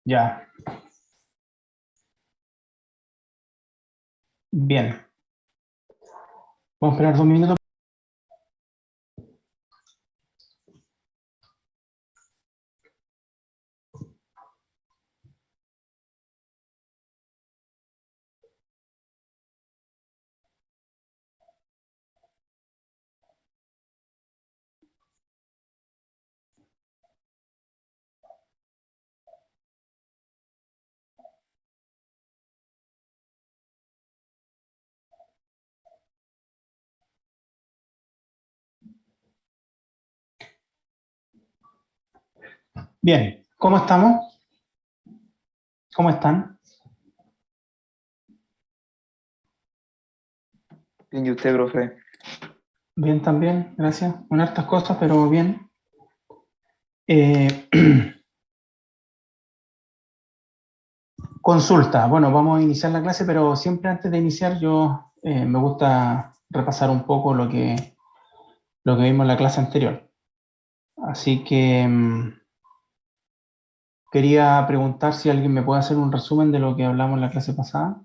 Ya, bien. Vamos a esperar 2 minutos. Bien, ¿cómo estamos? ¿Cómo están? Bien, ¿y usted, profe? Bien también, gracias. Con hartas cosas, pero bien. Eh, Consulta. Bueno, vamos a iniciar la clase, pero siempre antes de iniciar yo me gusta repasar un poco lo que vimos en la clase anterior. Así que quería preguntar si alguien me puede hacer un resumen de lo que hablamos en la clase pasada.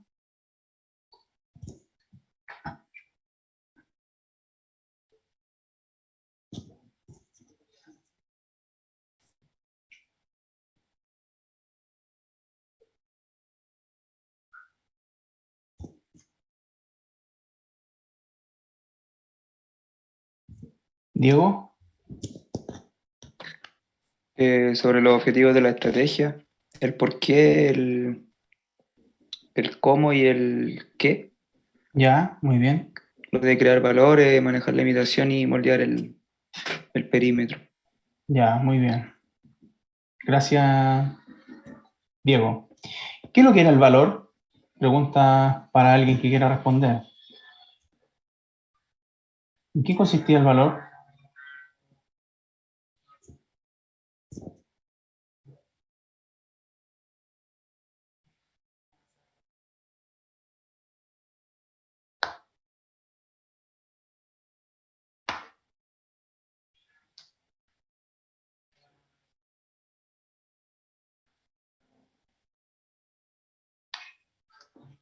Diego. Sobre los objetivos de la estrategia, el por qué, el cómo y el qué, Ya, muy bien. lo de crear valores, manejar la imitación y moldear el perímetro. Ya, muy bien. Gracias, Diego. ¿Qué es lo que era el valor? Pregunta para alguien que quiera responder. ¿En qué consistía el valor?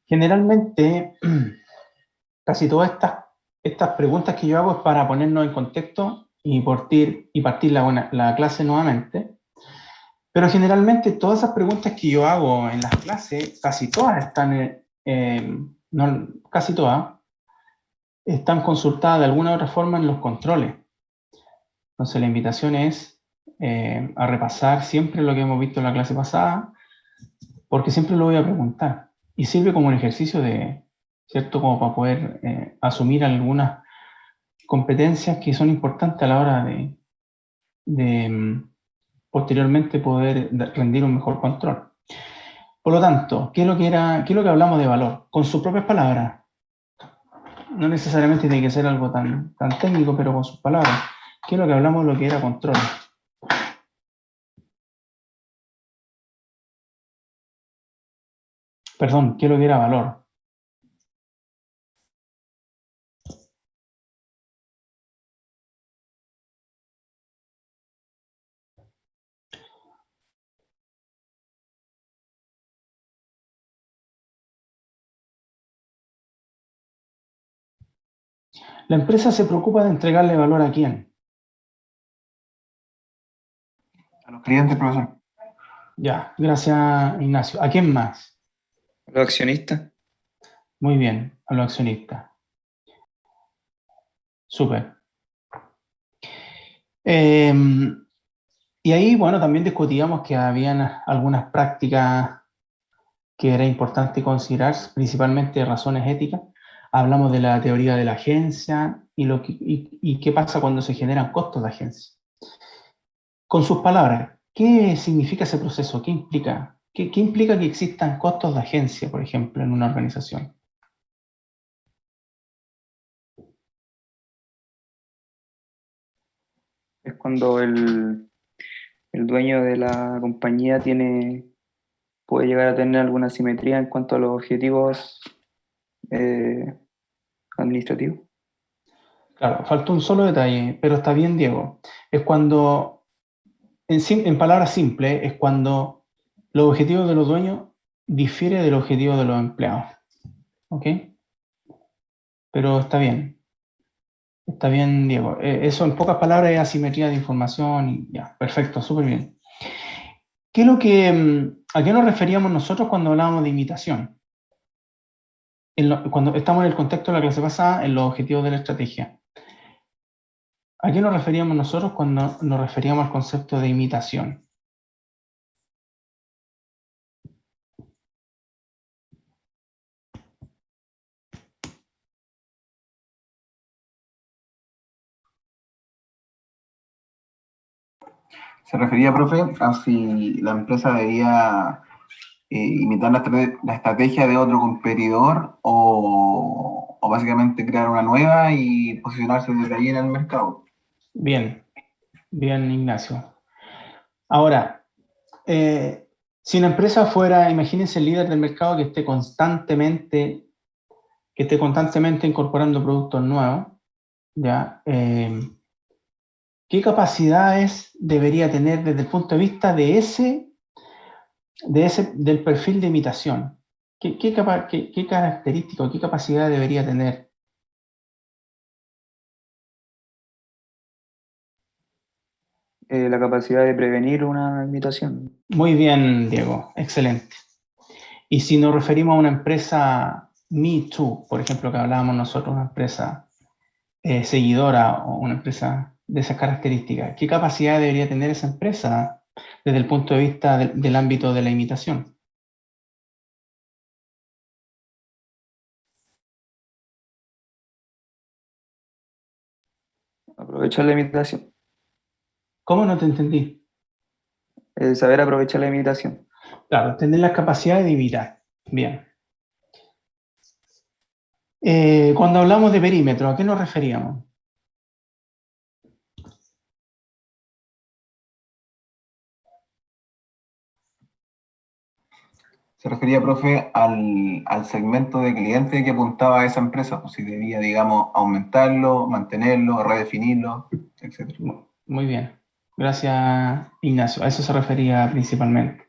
Generalmente, casi todas estas preguntas que yo hago es para ponernos en contexto y partir la clase nuevamente. Pero generalmente todas esas preguntas que yo hago en las clases, casi todas no, casi todas, están consultadas de alguna u otra forma en los controles. Entonces la invitación es a repasar siempre lo que hemos visto en la clase pasada, porque siempre lo voy a preguntar. Y sirve como un ejercicio ¿cierto? Como para poder asumir algunas competencias que son importantes a la hora de posteriormente poder rendir un mejor control. Por lo tanto, qué es lo que hablamos de valor? Con sus propias palabras. No necesariamente tiene que ser algo tan técnico, pero con sus palabras. ¿Qué es lo que hablamos de lo que era control? Perdón, ¿qué es lo que era valor? La empresa se preocupa de entregarle valor ¿a quién? A los clientes, profesor. Ya, gracias Ignacio. ¿A quién más? Los accionistas, Muy bien, a los accionistas. Súper. Y ahí, bueno, también discutíamos que habían algunas prácticas que era importante considerar, principalmente razones éticas. Hablamos de la teoría de la agencia y qué pasa cuando se generan costos de agencia. Con sus palabras, ¿qué significa ese proceso? ¿Qué implica? ¿Qué implica que existan costos de agencia, por ejemplo, en una organización? es cuando el dueño de la compañía puede llegar a tener alguna simetría en cuanto a los objetivos eh, administrativos. Claro, falta un solo detalle, pero está bien, Diego. Es cuando, en palabras simples, es cuando los objetivos de los dueños difieren de los objetivos de los empleados. ¿Ok? Pero está bien. Está bien, Diego. Eso en pocas palabras es asimetría de información y ya, perfecto, súper bien. ¿Qué es lo que, a qué nos referíamos nosotros cuando hablábamos de imitación? Cuando estamos en el contexto de la clase pasada, en los objetivos de la estrategia. ¿A qué nos referíamos nosotros cuando nos referíamos al concepto de imitación? Se refería, profe, a si la empresa debía imitar la estrategia de otro competidor o básicamente crear una nueva y posicionarse desde ahí en el mercado. Bien, bien, Ignacio. Ahora, si una empresa fuera, imagínense el líder del mercado que esté constantemente incorporando productos nuevos, ¿ya? ¿Qué capacidades debería tener desde el punto de vista del perfil de imitación? ¿Qué característica, qué capacidad debería tener? La capacidad de prevenir una imitación. Muy bien, Diego, excelente. Y si nos referimos a una empresa Me Too, por ejemplo, que hablábamos nosotros, una empresa seguidora o una empresa de esas características, ¿qué capacidad debería tener esa empresa desde el punto de vista del ámbito de la imitación? Aprovechar la imitación. ¿Cómo no te entendí? Saber aprovechar la imitación. Claro, tener las capacidades de imitar. Bien. Cuando hablamos de perímetro, ¿a qué nos referíamos? Se refería, profe, al segmento de cliente que apuntaba a esa empresa, pues si debía, digamos, aumentarlo, mantenerlo, redefinirlo, etc. Muy bien. Gracias, Ignacio. A eso se refería principalmente.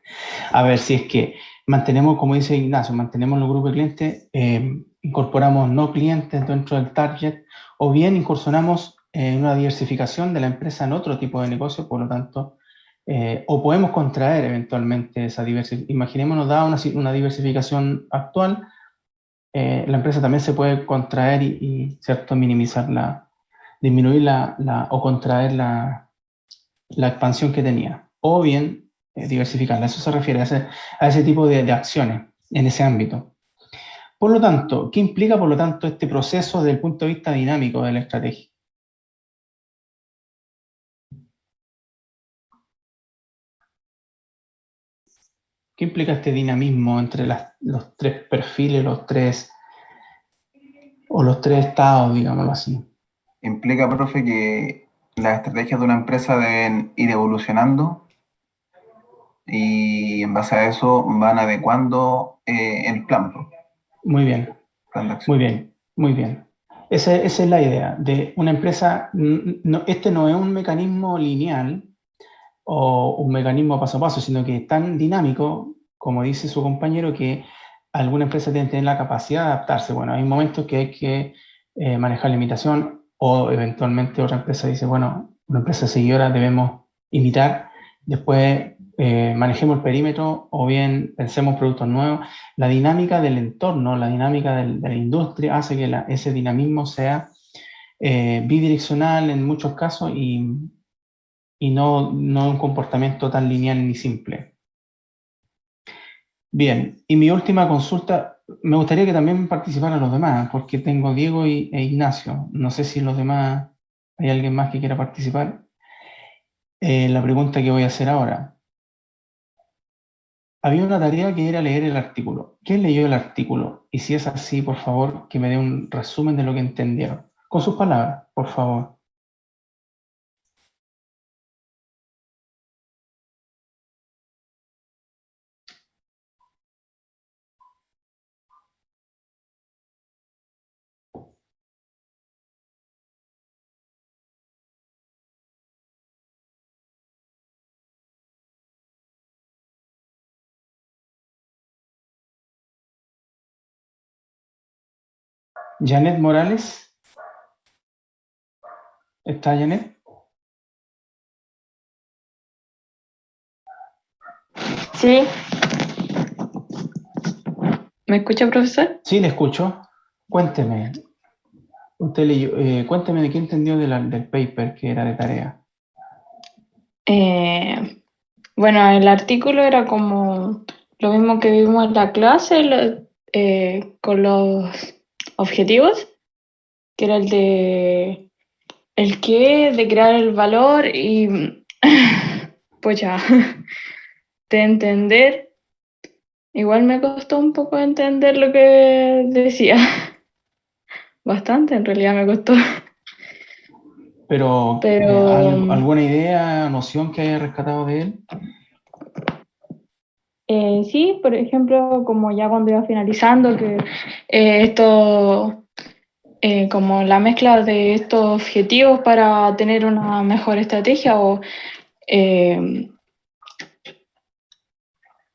A ver, si es que mantenemos, como dice Ignacio, mantenemos los grupos de clientes, incorporamos no clientes dentro del target, o bien incursionamos en una diversificación de la empresa en otro tipo de negocio, por lo tanto, o podemos contraer eventualmente esa diversificación. Imaginémonos, da una diversificación actual, la empresa también se puede contraer ¿cierto? Minimizar disminuir o contraer la expansión que tenía, o bien diversificarla. Eso se refiere a ese tipo de acciones en ese ámbito. Por lo tanto, ¿qué implica, por lo tanto, este proceso desde el punto de vista dinámico de la estrategia? ¿Qué implica este dinamismo entre los tres perfiles, los tres estados, digámoslo así? Implica, profe, que las estrategias de una empresa deben ir evolucionando y en base a eso van adecuando el plan, pues, Muy bien, plan de muy acción. bien, muy bien. Esa es la idea de una empresa. Este no es un mecanismo lineal o un mecanismo paso a paso, sino que es tan dinámico, como dice su compañero, que alguna empresa tiene que tener la capacidad de adaptarse. Bueno, hay momentos que hay que manejar la imitación, o eventualmente otra empresa dice, bueno, una empresa seguidora debemos imitar, después manejemos el perímetro o bien pensemos productos nuevos. La dinámica del entorno, la dinámica de la industria hace que ese dinamismo sea bidireccional en muchos casos y no un comportamiento tan lineal ni simple. Bien, y mi última consulta, me gustaría que también participaran los demás, porque tengo Diego e Ignacio. No sé si los demás, hay alguien más que quiera participar. La pregunta que voy a hacer ahora. Había una tarea que era leer el artículo. ¿Quién leyó el artículo? Y si es así, por favor, que me dé un resumen de lo que entendieron. Con sus palabras, por favor. Janet Morales. ¿Está Janet? Sí. ¿Me escucha, profesor? Sí, le escucho. Cuénteme. Usted leyó, cuénteme de qué entendió del paper que era de tarea. Bueno, el artículo era como lo mismo que vimos en la clase, con los objetivos, que era el qué, de crear el valor y pues ya, de entender. Igual me costó un poco entender lo que decía. Bastante, en realidad me costó. Pero, Pero ¿alguna idea, noción que haya rescatado de él? sí, por ejemplo, como ya cuando iba finalizando, que esto, como la mezcla de estos objetivos para tener una mejor estrategia o eh,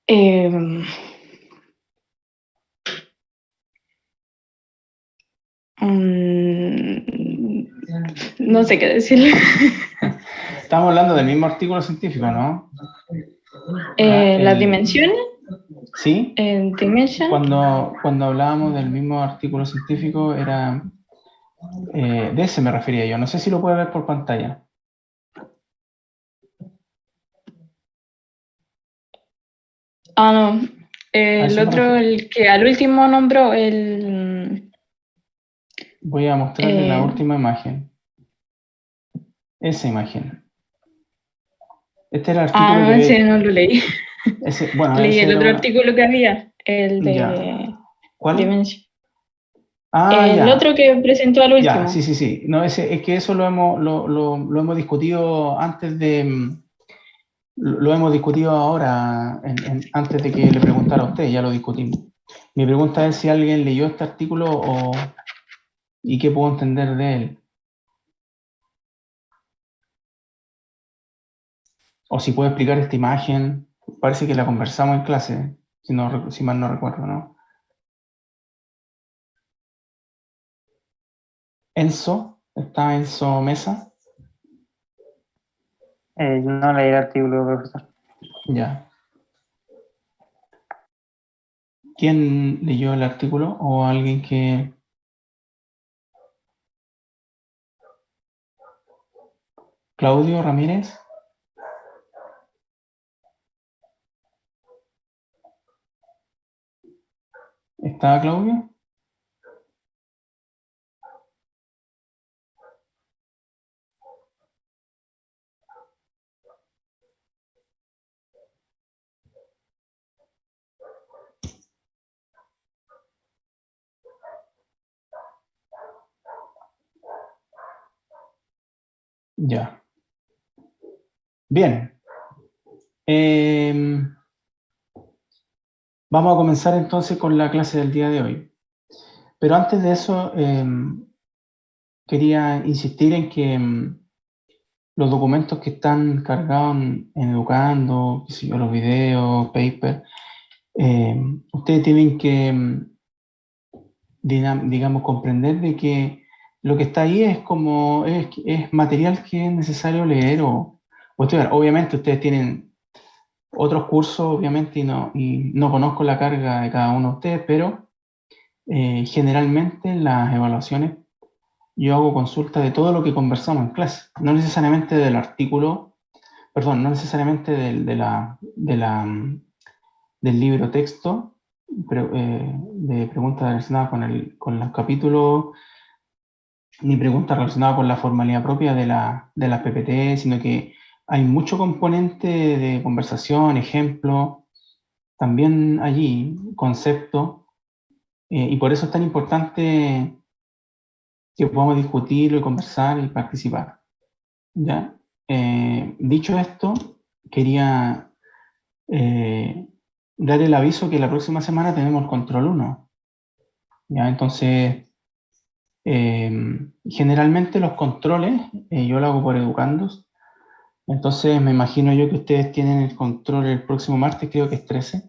eh, mm, no sé qué decirle. Estamos hablando del mismo artículo científico, ¿no? Las dimensiones, Sí, dimension. cuando hablábamos del mismo artículo científico, era de ese me refería yo. No sé si lo puede ver por pantalla. Ah, no. A El eso me otro, refiero. el que al último nombró, el... Voy a mostrarle la eh, última imagen. Esa imagen. Este era el ah, artículo no, ese que... no lo leí. Bueno, Leí ese el era otro una... artículo que había, el Ya. de ¿Cuál? Dimension. Ah, El ya. otro que presentó al Ya, sí, último. sí, sí. No, es que eso lo hemos discutido antes de... Lo hemos discutido ahora, antes de que le preguntara a usted, ya lo discutimos. Mi pregunta es si alguien leyó este artículo y qué puedo entender de él. O si puede explicar esta imagen. Parece que la conversamos en clase, si mal no recuerdo, ¿no? Enzo, ¿está Enzo Mesa? No leí el artículo, profesor. Ya. ¿Quién leyó el artículo? ¿O alguien que... Claudio Ramírez? ¿Está Claudio? Ya. Bien. Vamos a comenzar entonces con la clase del día de hoy. Pero antes de eso, quería insistir en que los documentos que están cargados en Educando, qué sé yo, los videos, papers, ustedes tienen que, digamos, comprender de que lo que está ahí es como, es material que es necesario leer o estudiar. Obviamente ustedes tienen otros cursos, obviamente, y no conozco la carga de cada uno de ustedes, pero generalmente en las evaluaciones yo hago consulta de todo lo que conversamos en clase, no necesariamente del artículo, perdón, no necesariamente del libro texto, pero, de preguntas relacionadas con los capítulos, ni preguntas relacionadas con la formalidad propia de la PPT, sino que hay mucho componente de conversación, ejemplo, también allí, concepto, y por eso es tan importante que podamos discutirlo y conversar y participar. ¿Ya? Dicho esto, quería dar el aviso que la próxima semana tenemos el control 1. ¿Ya? Entonces, generalmente los controles yo lo hago por educandos. Entonces, me imagino yo que ustedes tienen el control el próximo martes, creo que es 13.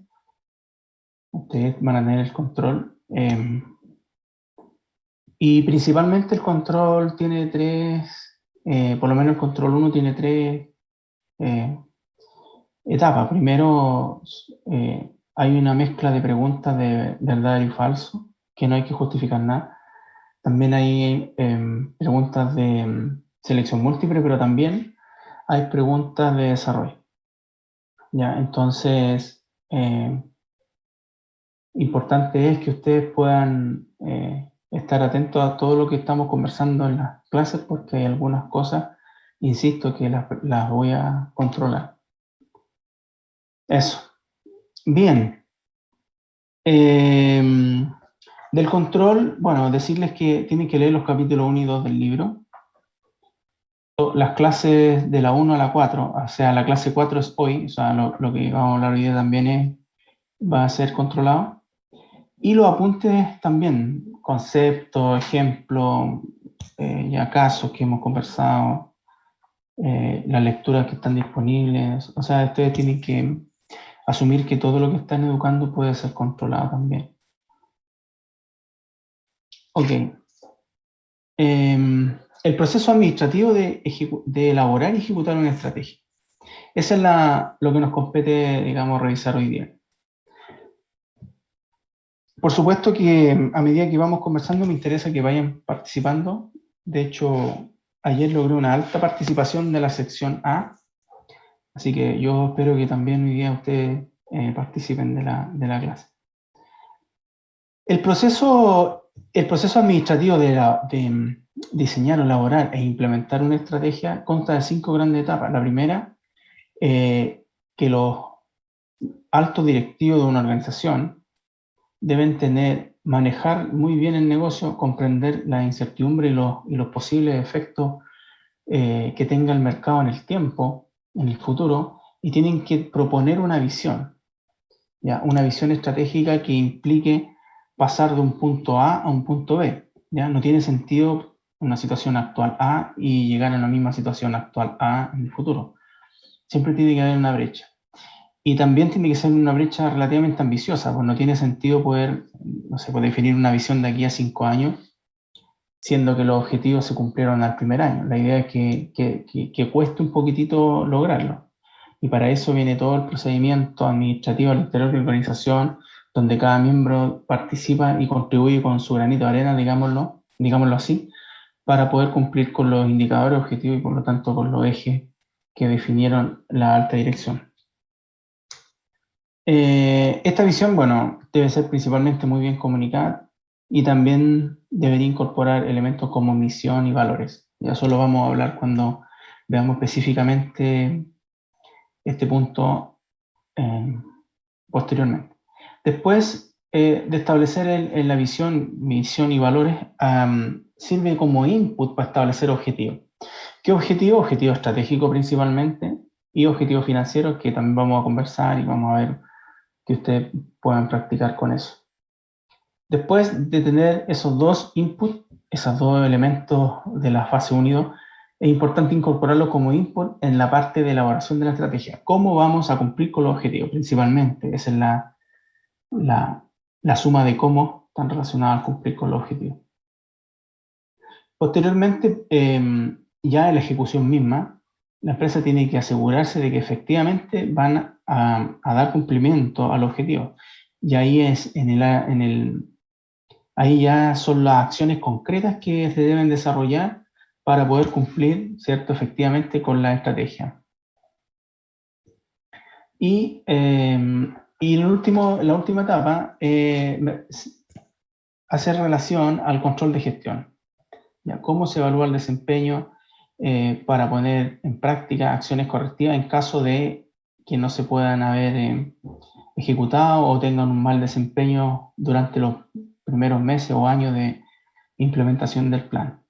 Ustedes van a tener el control. Y principalmente el control tiene tres, por lo menos el control 1 tiene tres etapas. Primero, hay una mezcla de preguntas de verdadero y falso, que no hay que justificar nada. También hay preguntas de selección múltiple, pero también hay preguntas de desarrollo. ¿Ya? Entonces, importante es que ustedes puedan estar atentos a todo lo que estamos conversando en las clases, porque hay algunas cosas, insisto, que las voy a controlar. Eso. Bien. Del control, bueno, decirles que tienen que leer los capítulos 1 y 2 del libro. Las clases de la 1 a la 4, o sea, la clase 4 es hoy, o sea, lo que vamos a hablar hoy día también va a ser controlado. Y los apuntes también, conceptos, ejemplos, ya casos que hemos conversado, las lecturas que están disponibles. O sea, ustedes tienen que asumir que todo lo que están educando puede ser controlado también. Ok. El proceso administrativo de elaborar y ejecutar una estrategia. Esa es lo que nos compete, digamos, revisar hoy día. Por supuesto que a medida que vamos conversando me interesa que vayan participando. De hecho, ayer logré una alta participación de la sección A, así que yo espero que también hoy día ustedes participen de la clase. El proceso administrativo de diseñar, elaborar e implementar una estrategia consta de 5 grandes etapas. La primera, que los altos directivos de una organización deben manejar muy bien el negocio, comprender la incertidumbre y los posibles efectos que tenga el mercado en el tiempo, en el futuro, y tienen que proponer una visión, ¿ya? Una visión estratégica que implique pasar de un punto A a un punto B. ¿Ya? No tiene sentido una situación actual A y llegar a la misma situación actual A en el futuro. Siempre tiene que haber una brecha. Y también tiene que ser una brecha relativamente ambiciosa, pues no tiene sentido poder, no sé, poder definir una visión de aquí a 5 años, siendo que los objetivos se cumplieron al primer año. La idea es que cueste un poquitito lograrlo. Y para eso viene todo el procedimiento administrativo al interior de la organización, donde cada miembro participa y contribuye con su granito de arena, digámoslo así, para poder cumplir con los indicadores objetivos y por lo tanto con los ejes que definieron la alta dirección. Esta visión, bueno, debe ser principalmente muy bien comunicada y también debería incorporar elementos como misión y valores. Ya solo vamos a hablar cuando veamos específicamente este punto posteriormente. Después de establecer la visión, misión y valores, sirve como input para establecer objetivos. ¿Qué objetivo? Objetivo estratégico principalmente y objetivos financieros que también vamos a conversar y vamos a ver que ustedes puedan practicar con eso. Después de tener esos dos inputs, esos dos elementos de la fase 1, es importante incorporarlos como input en la parte de elaboración de la estrategia. ¿Cómo vamos a cumplir con los objetivos? Principalmente, esa es la suma de cómo están relacionados al cumplir con los objetivos. Posteriormente, ya en la ejecución misma, la empresa tiene que asegurarse de que efectivamente van a dar cumplimiento al objetivo. Y ahí ahí ya son las acciones concretas que se deben desarrollar para poder cumplir, ¿cierto?, efectivamente con la estrategia. Y la última etapa, hacer relación al control de gestión. ¿Ya? ¿Cómo se evalúa el desempeño para poner en práctica acciones correctivas en caso de que no se puedan haber ejecutado o tengan un mal desempeño durante los primeros meses o años de implementación del plan?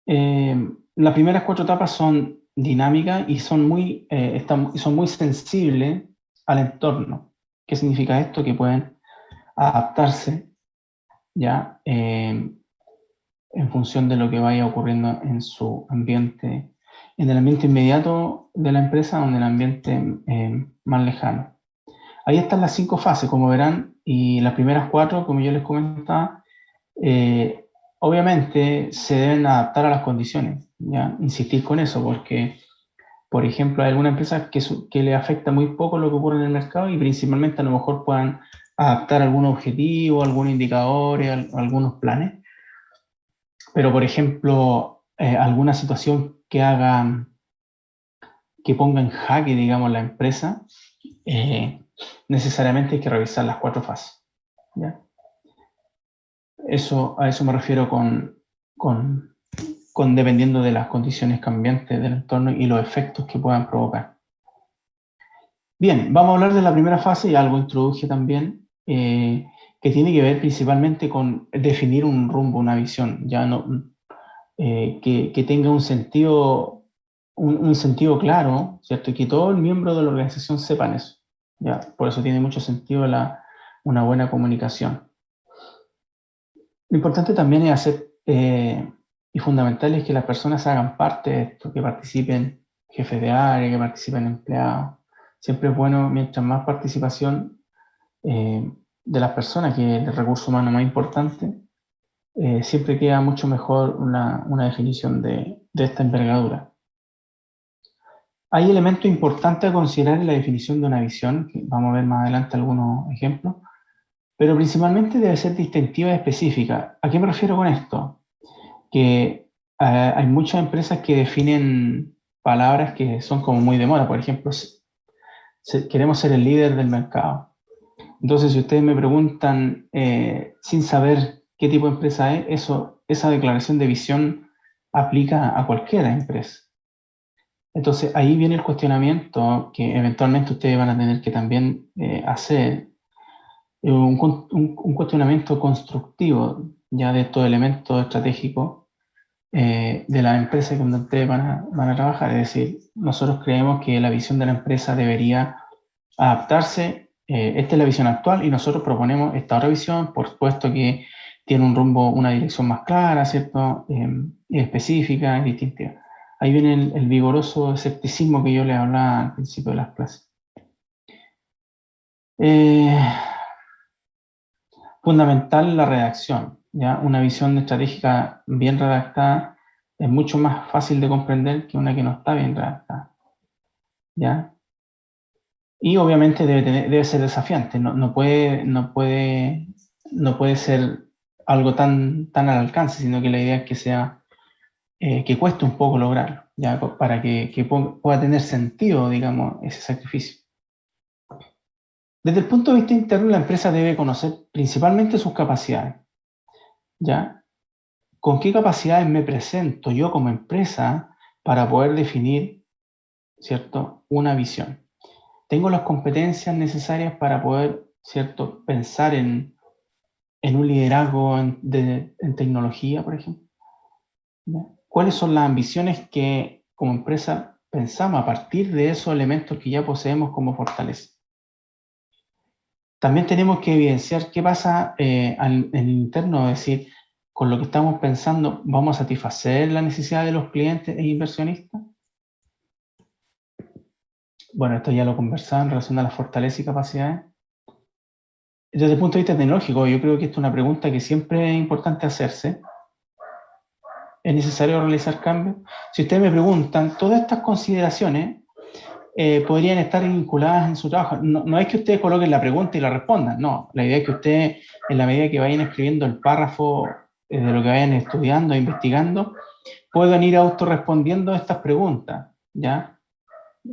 Las primeras 4 etapas son dinámicas y son muy sensibles al entorno. ¿Qué significa esto? Que pueden adaptarse ya en función de lo que vaya ocurriendo en su ambiente, en el ambiente inmediato de la empresa o en el ambiente más lejano. Ahí están las 5 fases, como verán, y las primeras 4, como yo les comentaba, obviamente se deben adaptar a las condiciones, ¿ya? Insistir con eso, porque, por ejemplo, hay algunas empresas que le afecta muy poco lo que ocurre en el mercado y principalmente a lo mejor puedan adaptar algunos objetivos, algunos indicadores, algunos planes. Pero, por ejemplo, alguna situación que ponga en jaque, digamos, la empresa, necesariamente hay que revisar las 4 fases, ¿ya? A eso me refiero con dependiendo de las condiciones cambiantes del entorno y los efectos que puedan provocar. Bien, vamos a hablar de la primera fase, y algo introduje también, que tiene que ver principalmente con definir un rumbo, una visión, ya no, que tenga un sentido claro, ¿cierto? Y que todos los miembros de la organización sepan eso, ¿ya? Por eso tiene mucho sentido una buena comunicación. Lo importante también es hacer, y fundamental es que las personas hagan parte de esto, que participen jefes de área, que participen empleados. Siempre es bueno, mientras más participación de las personas, que es el recurso humano más importante, siempre queda mucho mejor una definición de esta envergadura. Hay elementos importantes a considerar en la definición de una visión, que vamos a ver más adelante algunos ejemplos, pero principalmente debe ser distintiva y específica. ¿A qué me refiero con esto? Que hay muchas empresas que definen palabras que son como muy de moda. Por ejemplo, queremos ser el líder del mercado. Entonces, si ustedes me preguntan sin saber qué tipo de empresa es, esa declaración de visión aplica a cualquier empresa. Entonces, ahí viene el cuestionamiento que eventualmente ustedes van a tener que también hacer, un cuestionamiento constructivo ya de estos elementos estratégicos de la empresa donde ustedes van a trabajar. Es decir, nosotros creemos que la visión de la empresa debería adaptarse. Esta es la visión actual y nosotros proponemos esta otra visión, por supuesto que tiene un rumbo, una dirección más clara, ¿cierto? Específica y distintiva. Ahí viene el vigoroso escepticismo que yo les hablaba al principio de las clases. Fundamental la redacción, ¿ya? Una visión estratégica bien redactada es mucho más fácil de comprender que una que no está bien redactada, ¿ya? Y obviamente debe ser desafiante, no puede ser algo tan al alcance, sino que la idea es que sea, que cueste un poco lograrlo, ¿ya? Para que pueda tener sentido, digamos, ese sacrificio. Desde el punto de vista interno, la empresa debe conocer principalmente sus capacidades, ¿ya? ¿Con qué capacidades me presento yo como empresa para poder definir, ¿cierto?, una visión? ¿Tengo las competencias necesarias para poder, ¿cierto?, pensar en un liderazgo en tecnología, por ejemplo? ¿Ya? ¿Cuáles son las ambiciones que como empresa pensamos a partir de esos elementos que ya poseemos como fortaleza? También tenemos que evidenciar qué pasa en el interno, es decir, con lo que estamos pensando, ¿vamos a satisfacer la necesidad de los clientes e inversionistas? Bueno, esto ya lo conversaba en relación a las fortalezas y capacidades. Desde el punto de vista tecnológico, yo creo que esta es una pregunta que siempre es importante hacerse. ¿Es necesario realizar cambios? Si ustedes me preguntan, todas estas consideraciones podrían estar vinculadas en su trabajo. No es que ustedes coloquen la pregunta y la respondan, no. La idea es que ustedes, en la medida que vayan escribiendo el párrafo de lo que vayan estudiando e investigando, puedan ir autorrespondiendo a estas preguntas, ¿ya?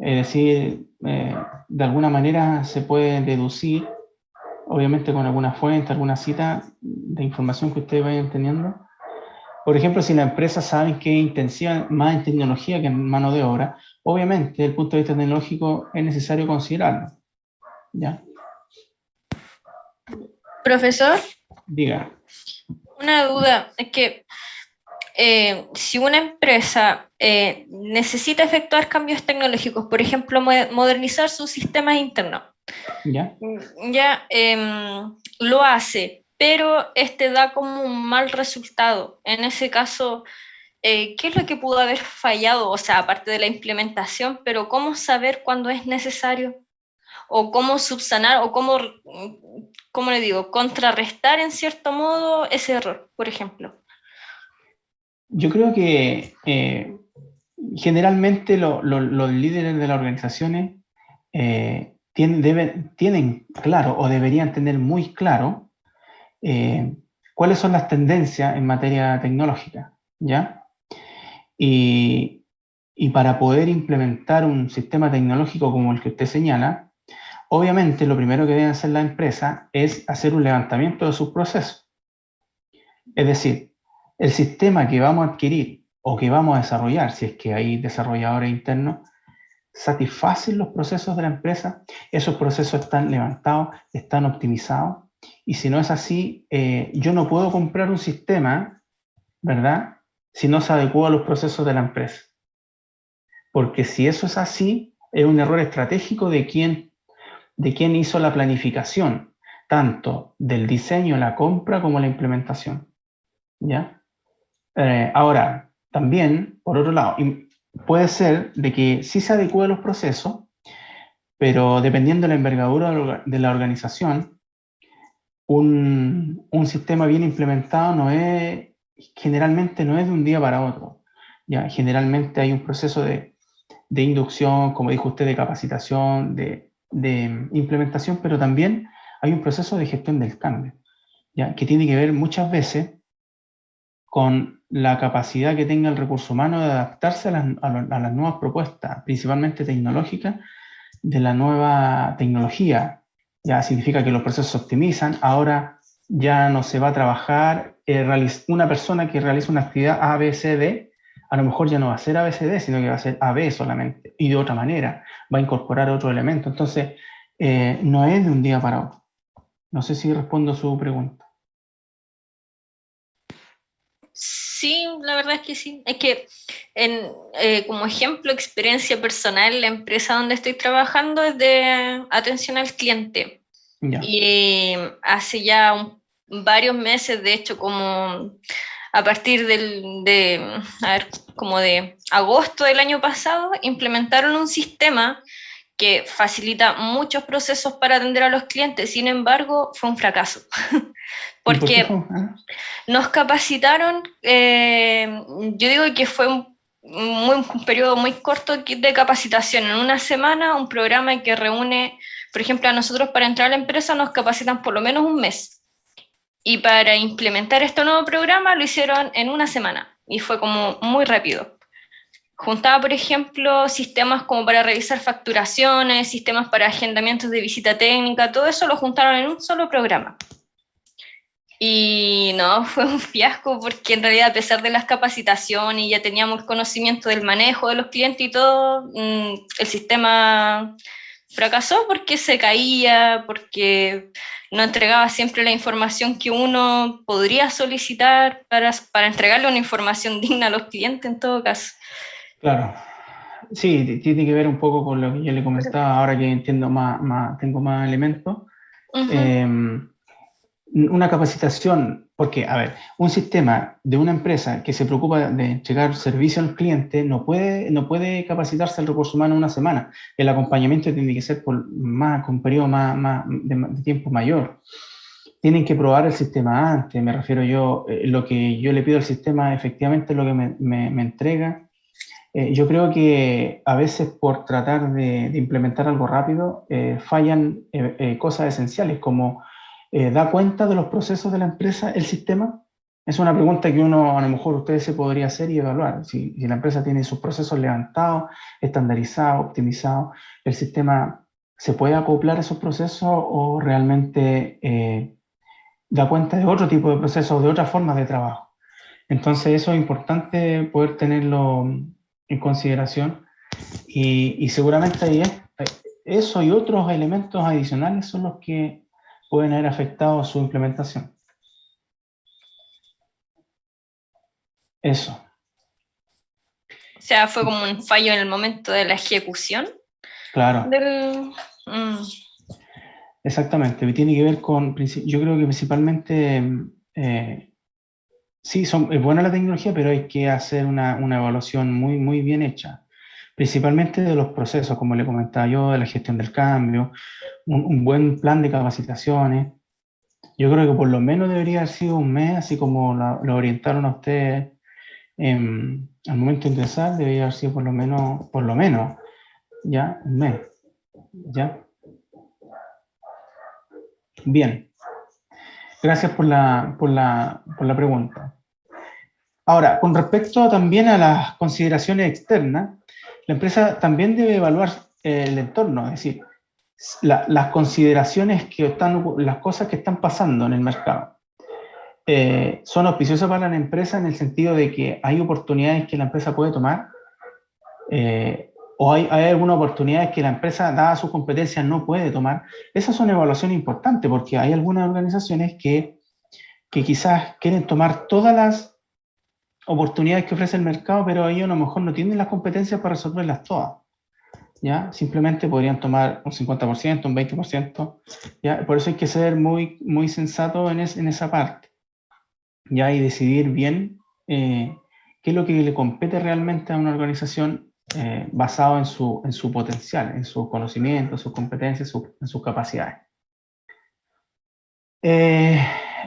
Es decir, de alguna manera se puede deducir, obviamente con alguna fuente, alguna cita de información que ustedes vayan teniendo. Por ejemplo, si la empresa sabe que es intensiva más en tecnología que en mano de obra, obviamente desde el punto de vista tecnológico es necesario considerarlo, ¿ya? Profesor, Diga. una duda, es que si una empresa necesita efectuar cambios tecnológicos, por ejemplo, modernizar sus sistemas internos, ¿Ya? ya lo hace, pero este da como un mal resultado. En ese caso, ¿qué es lo que pudo haber fallado? O sea, aparte de la implementación, pero ¿cómo saber cuándo es necesario? O cómo subsanar, o cómo le digo, contrarrestar en cierto modo ese error, por ejemplo. yo creo que generalmente los líderes de las organizaciones tienen claro o deberían tener muy claro cuáles son las tendencias en materia tecnológica, ¿ya? Y para poder implementar un sistema tecnológico como el que usted señala, obviamente lo primero que deben hacer las empresas es hacer un levantamiento de sus procesos. Es decir, el sistema que vamos a adquirir o que vamos a desarrollar, si es que hay desarrolladores internos, satisfacen los procesos de la empresa, esos procesos están levantados, están optimizados, y si no es así, yo no puedo comprar un sistema, ¿verdad?, si no se adecua a los procesos de la empresa. Porque si eso es así, es un error estratégico de quien hizo la planificación, tanto del diseño, la compra, como la implementación, ¿ya? Ahora, también, por otro lado, puede ser de que sí se adecue a los procesos, pero dependiendo de la envergadura de la organización, un sistema bien implementado generalmente no es de un día para otro. ¿Ya? Generalmente hay un proceso de inducción, como dijo usted, de capacitación, de implementación, pero también hay un proceso de gestión del cambio, ¿ya? Que tiene que ver muchas veces con la capacidad que tenga el recurso humano de adaptarse a las nuevas propuestas, principalmente tecnológicas, de la nueva tecnología. Ya significa que los procesos se optimizan. Ahora ya no se va a trabajar, una persona que realiza una actividad A, B, C, D, a lo mejor ya no va a ser A, B, C, D, sino que va a ser A, B solamente, y de otra manera, va a incorporar otro elemento. Entonces, no es de un día para otro. No sé si respondo a su pregunta. Sí, la verdad es que sí. Es que como ejemplo, experiencia personal, la empresa donde estoy trabajando es de atención al cliente. Ya. Y hace ya varios meses, de hecho, como a partir como de agosto del año pasado, implementaron un sistema que facilita muchos procesos para atender a los clientes. Sin embargo, fue un fracaso. ¿Y por qué Porque fue? nos capacitaron, yo digo que fue un periodo muy corto de capacitación. En una semana, un programa que reúne, por ejemplo, a nosotros para entrar a la empresa nos capacitan por lo menos un mes. Y para implementar este nuevo programa lo hicieron en una semana. Y fue como muy rápido. Juntaba, por ejemplo, sistemas como para revisar facturaciones, sistemas para agendamientos de visita técnica, todo eso lo juntaron en un solo programa. Y no, fue un fiasco porque en realidad a pesar de las capacitaciones y ya teníamos conocimiento del manejo de los clientes y todo, el sistema fracasó porque se caía, porque no entregaba siempre la información que uno podría solicitar para entregarle una información digna a los clientes en todo caso. Claro. Sí, tiene que ver un poco con lo que yo le comentaba, ahora que entiendo tengo más elementos. Uh-huh. Una capacitación, porque, a ver, un sistema de una empresa que se preocupa de entregar servicio al cliente no puede capacitarse al recurso humano en una semana. El acompañamiento tiene que ser con un periodo de tiempo mayor. Tienen que probar el sistema antes, me refiero yo, lo que yo le pido al sistema efectivamente es lo que me entrega. Yo creo que a veces por tratar de implementar algo rápido fallan cosas esenciales como ¿da cuenta de los procesos de la empresa el sistema? Es una pregunta que uno, a lo mejor ustedes se podría hacer y evaluar. Si la empresa tiene sus procesos levantados, estandarizados, optimizados, ¿el sistema se puede acoplar a esos procesos o realmente da cuenta de otro tipo de procesos, de otras formas de trabajo? Entonces eso es importante poder tenerlo en consideración y seguramente ahí eso y otros elementos adicionales son los que pueden haber afectado su implementación. Eso. O sea, fue como un fallo en el momento de la ejecución. Claro. Exactamente. Tiene que ver con, yo creo que principalmente, sí, es buena la tecnología, pero hay que hacer una evaluación muy, muy bien hecha. Principalmente de los procesos, como le comentaba yo, de la gestión del cambio, un buen plan de capacitaciones. Yo creo que por lo menos debería haber sido un mes, así como lo orientaron a ustedes al momento de ingresar debería haber sido por lo menos, ya, un mes, ya. Bien, gracias por la pregunta. Ahora, con respecto también a las consideraciones externas, la empresa también debe evaluar el entorno, es decir, las consideraciones que están, las cosas que están pasando en el mercado. Son auspiciosas para la empresa en el sentido de que hay oportunidades que la empresa puede tomar, o hay algunas oportunidades que la empresa, dadas sus competencias, no puede tomar. Esas son evaluaciones importantes porque hay algunas organizaciones que quizás quieren tomar todas las oportunidades que ofrece el mercado, pero ellos a lo mejor no tienen las competencias para resolverlas todas. ¿Ya? Simplemente podrían tomar un 50%, un 20%, ¿ya? Por eso hay que ser muy, muy sensato en esa parte, ¿ya? Y decidir bien qué es lo que le compete realmente a una organización basado en su potencial, en su conocimiento, sus competencias, en sus capacidades.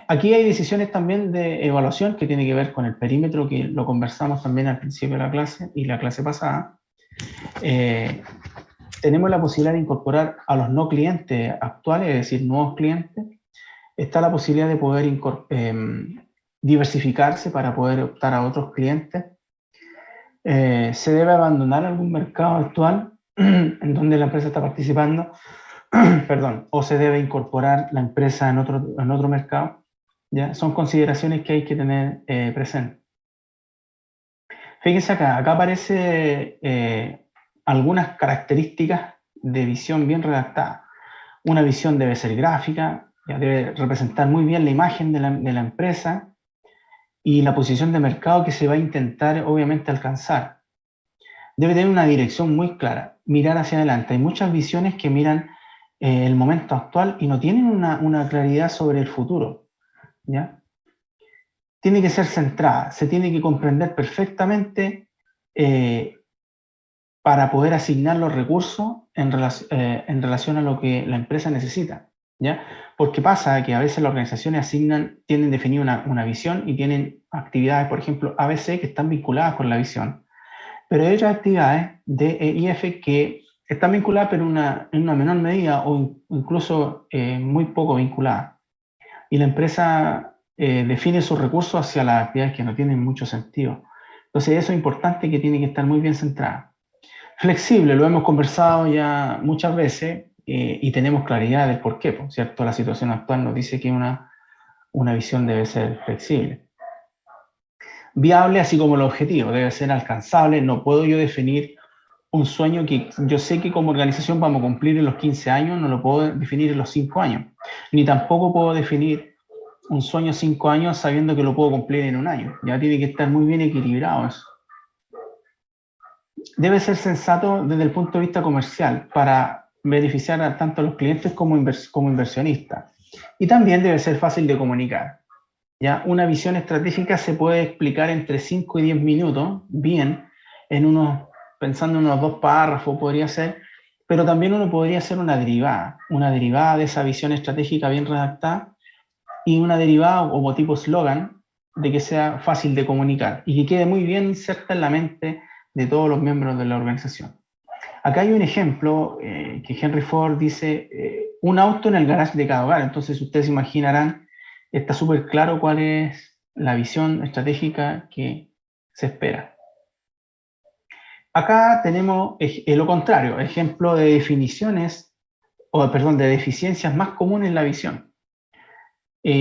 Aquí hay decisiones también de evaluación que tiene que ver con el perímetro, que lo conversamos también al principio de la clase y la clase pasada. Tenemos la posibilidad de incorporar a los no clientes actuales, es decir, nuevos clientes. Está la posibilidad de poder diversificarse para poder optar a otros clientes. Se debe abandonar algún mercado actual en donde la empresa está participando, perdón, o se debe incorporar la empresa en otro mercado. ¿Ya? Son consideraciones que hay que tener presentes. Fíjense acá aparece algunas características de visión bien redactada. Una visión debe ser gráfica, ya debe representar muy bien la imagen de la empresa y la posición de mercado que se va a intentar obviamente alcanzar. Debe tener una dirección muy clara, mirar hacia adelante. Hay muchas visiones que miran el momento actual y no tienen una claridad sobre el futuro, ¿ya? Tiene que ser centrada, se tiene que comprender perfectamente para poder asignar los recursos en relación a lo que la empresa necesita, ¿ya? Porque pasa que a veces las organizaciones tienen definida una visión y tienen actividades, por ejemplo, ABC, que están vinculadas con la visión, pero hay otras actividades D, E y F que están vinculadas, pero en una menor medida o incluso muy poco vinculadas. Y la empresa define sus recursos hacia las actividades que no tienen mucho sentido. Entonces eso es importante, que tiene que estar muy bien centrada. Flexible, lo hemos conversado ya muchas veces y tenemos claridad del por qué, ¿cierto? La situación actual nos dice que una visión debe ser flexible. Viable, así como el objetivo, debe ser alcanzable. No puedo yo definir un sueño que yo sé que como organización vamos a cumplir en los 15 años, no lo puedo definir en los 5 años. Ni tampoco puedo definir un sueño 5 años sabiendo que lo puedo cumplir en un año. Ya tiene que estar muy bien equilibrado eso. Debe ser sensato desde el punto de vista comercial para beneficiar a tanto a los clientes como inversionistas. Y también debe ser fácil de comunicar. ¿Ya? Una visión estratégica se puede explicar entre 5 y 10 minutos, bien, pensando en unos 2 párrafos podría ser, pero también uno podría hacer una derivada de esa visión estratégica bien redactada, y una derivada como tipo eslogan de que sea fácil de comunicar y que quede muy bien inserta en la mente de todos los miembros de la organización. Acá hay un ejemplo que Henry Ford dice, un auto en el garage de cada hogar. Entonces ustedes se imaginarán, está súper claro cuál es la visión estratégica que se espera. Acá tenemos lo contrario, ejemplo de de deficiencias más comunes en la visión.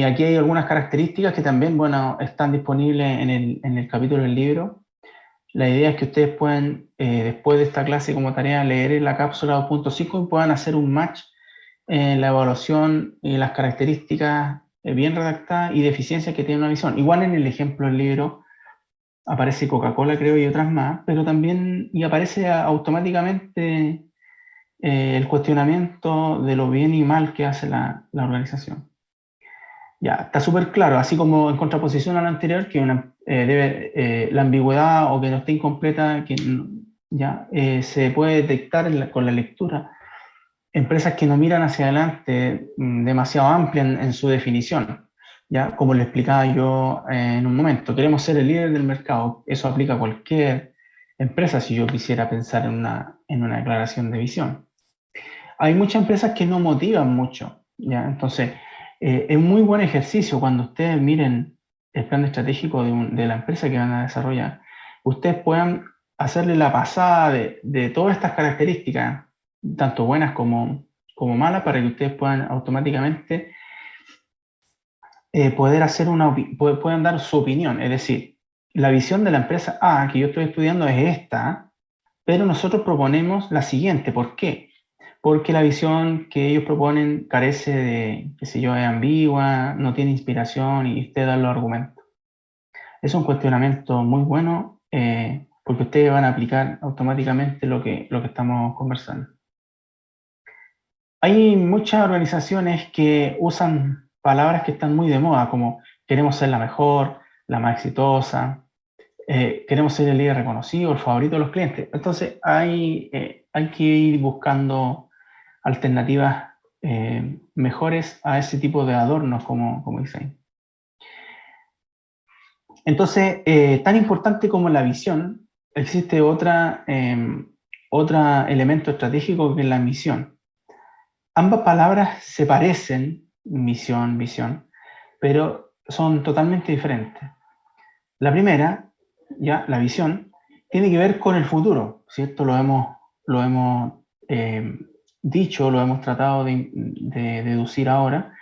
Aquí hay algunas características que también, bueno, están disponibles en el capítulo del libro. La idea es que ustedes puedan, después de esta clase como tarea, leer la cápsula 2.5 y puedan hacer un match en la evaluación y las características bien redactadas y deficiencias que tiene una visión. Igual en el ejemplo del libro aparece Coca-Cola, creo, y otras más, pero también y aparece automáticamente el cuestionamiento de lo bien y mal que hace la organización. Ya, está súper claro, así como en contraposición a lo anterior, que la ambigüedad o que no esté incompleta, que ya se puede detectar con la lectura. Empresas que no miran hacia adelante, demasiado amplias en su definición. Ya, como le explicaba yo en un momento, queremos ser el líder del mercado. Eso aplica a cualquier empresa si yo quisiera pensar en una declaración de visión. Hay muchas empresas que no motivan mucho, ¿ya? Entonces, es muy buen ejercicio cuando ustedes miren el plan estratégico de la empresa que van a desarrollar. Ustedes puedan hacerle la pasada de todas estas características, tanto buenas como malas, para que ustedes puedan automáticamente puedan dar su opinión. Es decir, la visión de la empresa A que yo estoy estudiando es esta, pero nosotros proponemos la siguiente. ¿Por qué? Porque la visión que ellos proponen carece de, qué sé yo, es ambigua, no tiene inspiración y usted da los argumentos. Es un cuestionamiento muy bueno porque ustedes van a aplicar automáticamente lo que estamos conversando. Hay muchas organizaciones que usan palabras que están muy de moda, como queremos ser la mejor, la más exitosa, queremos ser el líder reconocido, el favorito de los clientes. Entonces hay que ir buscando alternativas mejores a ese tipo de adornos como diseño. Entonces, tan importante como la visión, existe otro elemento estratégico que es la misión. Ambas palabras se parecen, misión, visión, pero son totalmente diferentes. La primera, ya, la visión, tiene que ver con el futuro, ¿cierto? Lo hemos dicho, lo hemos tratado de deducir ahora,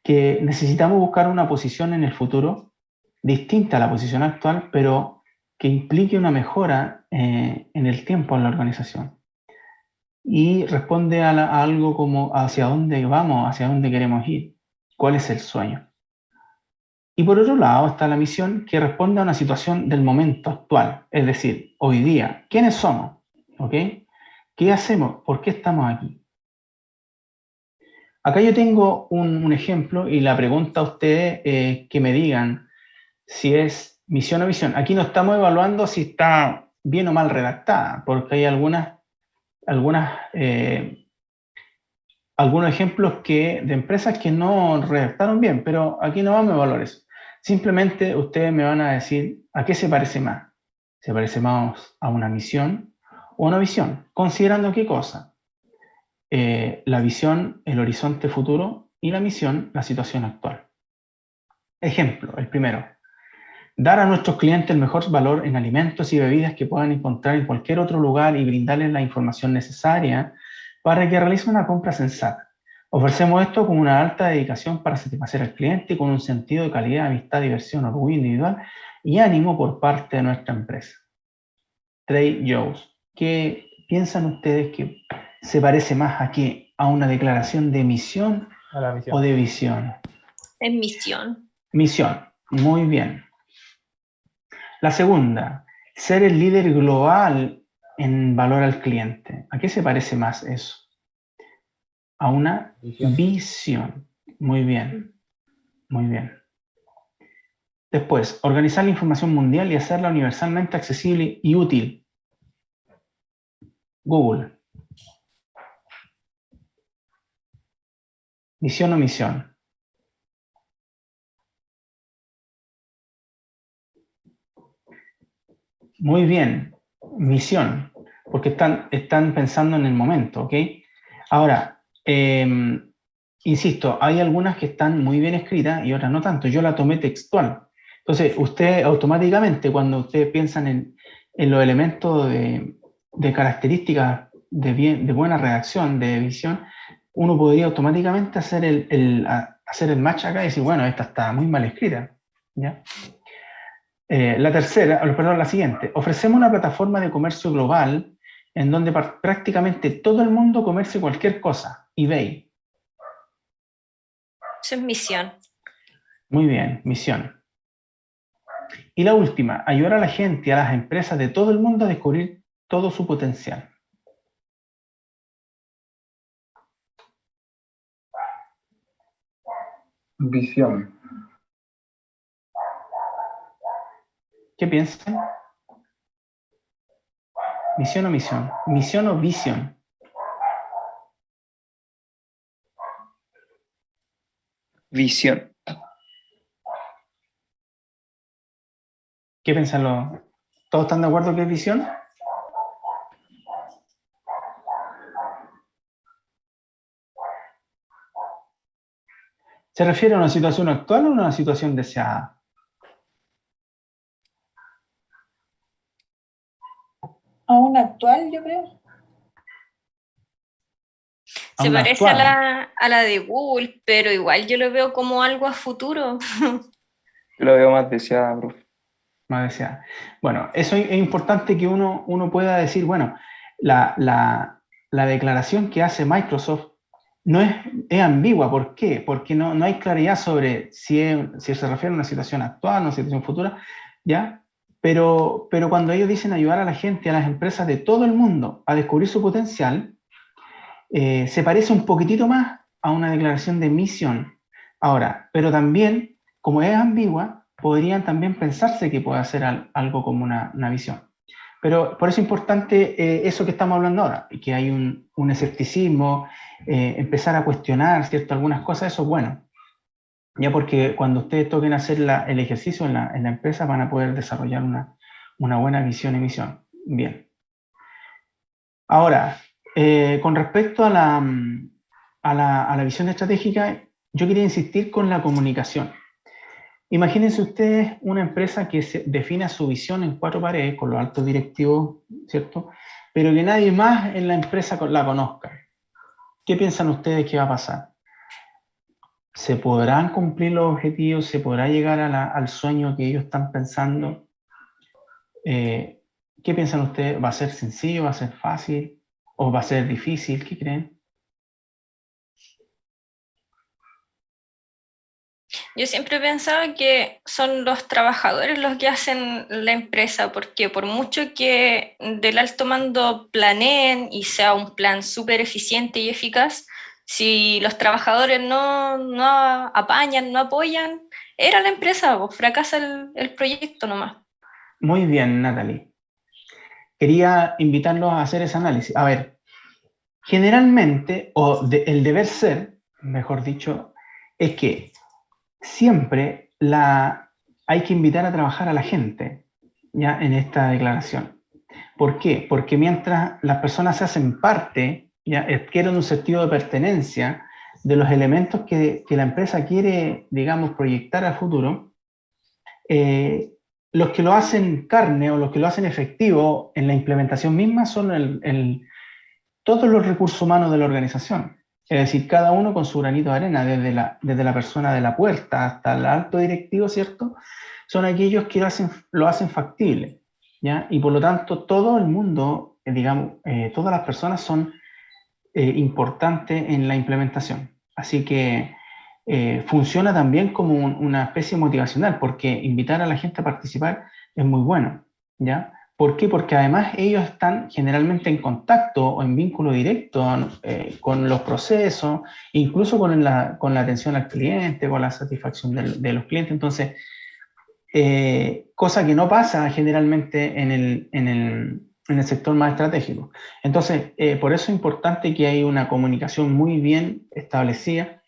que necesitamos buscar una posición en el futuro distinta a la posición actual, pero que implique una mejora en el tiempo en la organización. Y responde a algo como hacia dónde vamos, hacia dónde queremos ir, cuál es el sueño. Y por otro lado está la misión, que responde a una situación del momento actual, es decir, hoy día, ¿quiénes somos? ¿Ok? ¿Qué hacemos? ¿Por qué estamos aquí? Acá yo tengo un ejemplo y la pregunta a ustedes que me digan si es misión o visión. Aquí no estamos evaluando si está bien o mal redactada, porque hay algunos ejemplos de empresas que no redactaron bien, pero aquí no vamos a evaluar eso. Simplemente ustedes me van a decir a qué se parece más. ¿Se parece más a una misión o a una visión? Considerando qué cosa. La visión, el horizonte futuro, y la misión, la situación actual. Ejemplo, el primero. Dar a nuestros clientes el mejor valor en alimentos y bebidas que puedan encontrar en cualquier otro lugar y brindarles la información necesaria para que realicen una compra sensata. Ofrecemos esto con una alta dedicación para satisfacer al cliente y con un sentido de calidad, amistad, diversión, orgullo individual y ánimo por parte de nuestra empresa. Trey Jones. ¿Qué piensan ustedes que se parece más a qué? ¿A una declaración de misión A la misión. o de visión? Es misión. Misión. Muy bien. La segunda, ser el líder global en valor al cliente. ¿A qué se parece más eso? A una visión. Muy bien, muy bien. Después, organizar la información mundial y hacerla universalmente accesible y útil. Google. ¿Visión o misión? Muy bien, misión, porque están pensando en el momento, ¿ok? Ahora, insisto, hay algunas que están muy bien escritas y otras no tanto. Yo la tomé textual. Entonces, usted automáticamente, cuando ustedes piensan en los elementos de características de buena redacción, de visión, uno podría automáticamente hacer el match acá y decir, bueno, esta está muy mal escrita, ¿ya? La siguiente. Ofrecemos una plataforma de comercio global en donde prácticamente todo el mundo comercie cualquier cosa. eBay. Eso es misión. Muy bien, misión. Y la última, ayudar a la gente y a las empresas de todo el mundo a descubrir todo su potencial. Visión. ¿Qué piensan? ¿Misión o misión? ¿Misión o visión? Visión. ¿Qué piensan los? ¿Todos están de acuerdo que es visión? ¿Se refiere a una situación actual o a una situación deseada? A una actual, yo creo. A Se una parece a actual. a la de Google, pero igual yo lo veo como algo a futuro. Yo lo veo más deseada, profe. Más deseada. Bueno, eso es importante que uno pueda decir, bueno, la declaración que hace Microsoft no es ambigua. ¿Por qué? Porque no hay claridad sobre si se refiere a una situación actual o una situación futura, ¿ya? Pero cuando ellos dicen ayudar a la gente, a las empresas de todo el mundo a descubrir su potencial, se parece un poquitito más a una declaración de misión. Ahora, pero también, como es ambigua, podrían también pensarse que puede ser algo como una visión. Pero por eso es importante eso que estamos hablando ahora, que hay un escepticismo, empezar a cuestionar, ¿cierto? Algunas cosas, eso es bueno. Ya porque cuando ustedes toquen hacer el ejercicio en la empresa van a poder desarrollar una buena visión y misión. Bien. Ahora, con respecto a la visión estratégica, yo quería insistir con la comunicación. Imagínense ustedes una empresa que defina su visión en 4 paredes, con los altos directivos, ¿cierto? Pero que nadie más en la empresa la conozca. ¿Qué piensan ustedes que va a pasar? ¿Se podrán cumplir los objetivos? ¿Se podrá llegar al sueño que ellos están pensando? ¿Qué piensan ustedes? ¿Va a ser sencillo? ¿Va a ser fácil? ¿O va a ser difícil? ¿Qué creen? Yo siempre he pensado que son los trabajadores los que hacen la empresa, porque por mucho que del alto mando planeen y sea un plan súper eficiente y eficaz, si los trabajadores no apañan, no apoyan, era la empresa, pues fracasa el proyecto nomás. Muy bien, Natalie. Quería invitarlos a hacer ese análisis. A ver, generalmente, el deber ser, mejor dicho, es que siempre hay que invitar a trabajar a la gente, ya en esta declaración. ¿Por qué? Porque mientras las personas se hacen parte, ya adquieren un sentido de pertenencia de los elementos que la empresa quiere, digamos, proyectar al futuro, los que lo hacen carne o los que lo hacen efectivo en la implementación misma son todos los recursos humanos de la organización. Es decir, cada uno con su granito de arena, desde la persona de la puerta hasta el alto directivo, ¿cierto? Son aquellos que lo hacen factible, ¿ya? Y por lo tanto, todo el mundo, digamos, todas las personas son importantes en la implementación. Así que funciona también como una especie motivacional, porque invitar a la gente a participar es muy bueno, ¿ya? ¿Por qué? Porque además ellos están generalmente en contacto o en vínculo directo con los procesos, incluso con la atención al cliente, con la satisfacción de los clientes. Entonces, cosa que no pasa generalmente en el sector más estratégico. Entonces, por eso es importante que haya una comunicación muy bien establecida,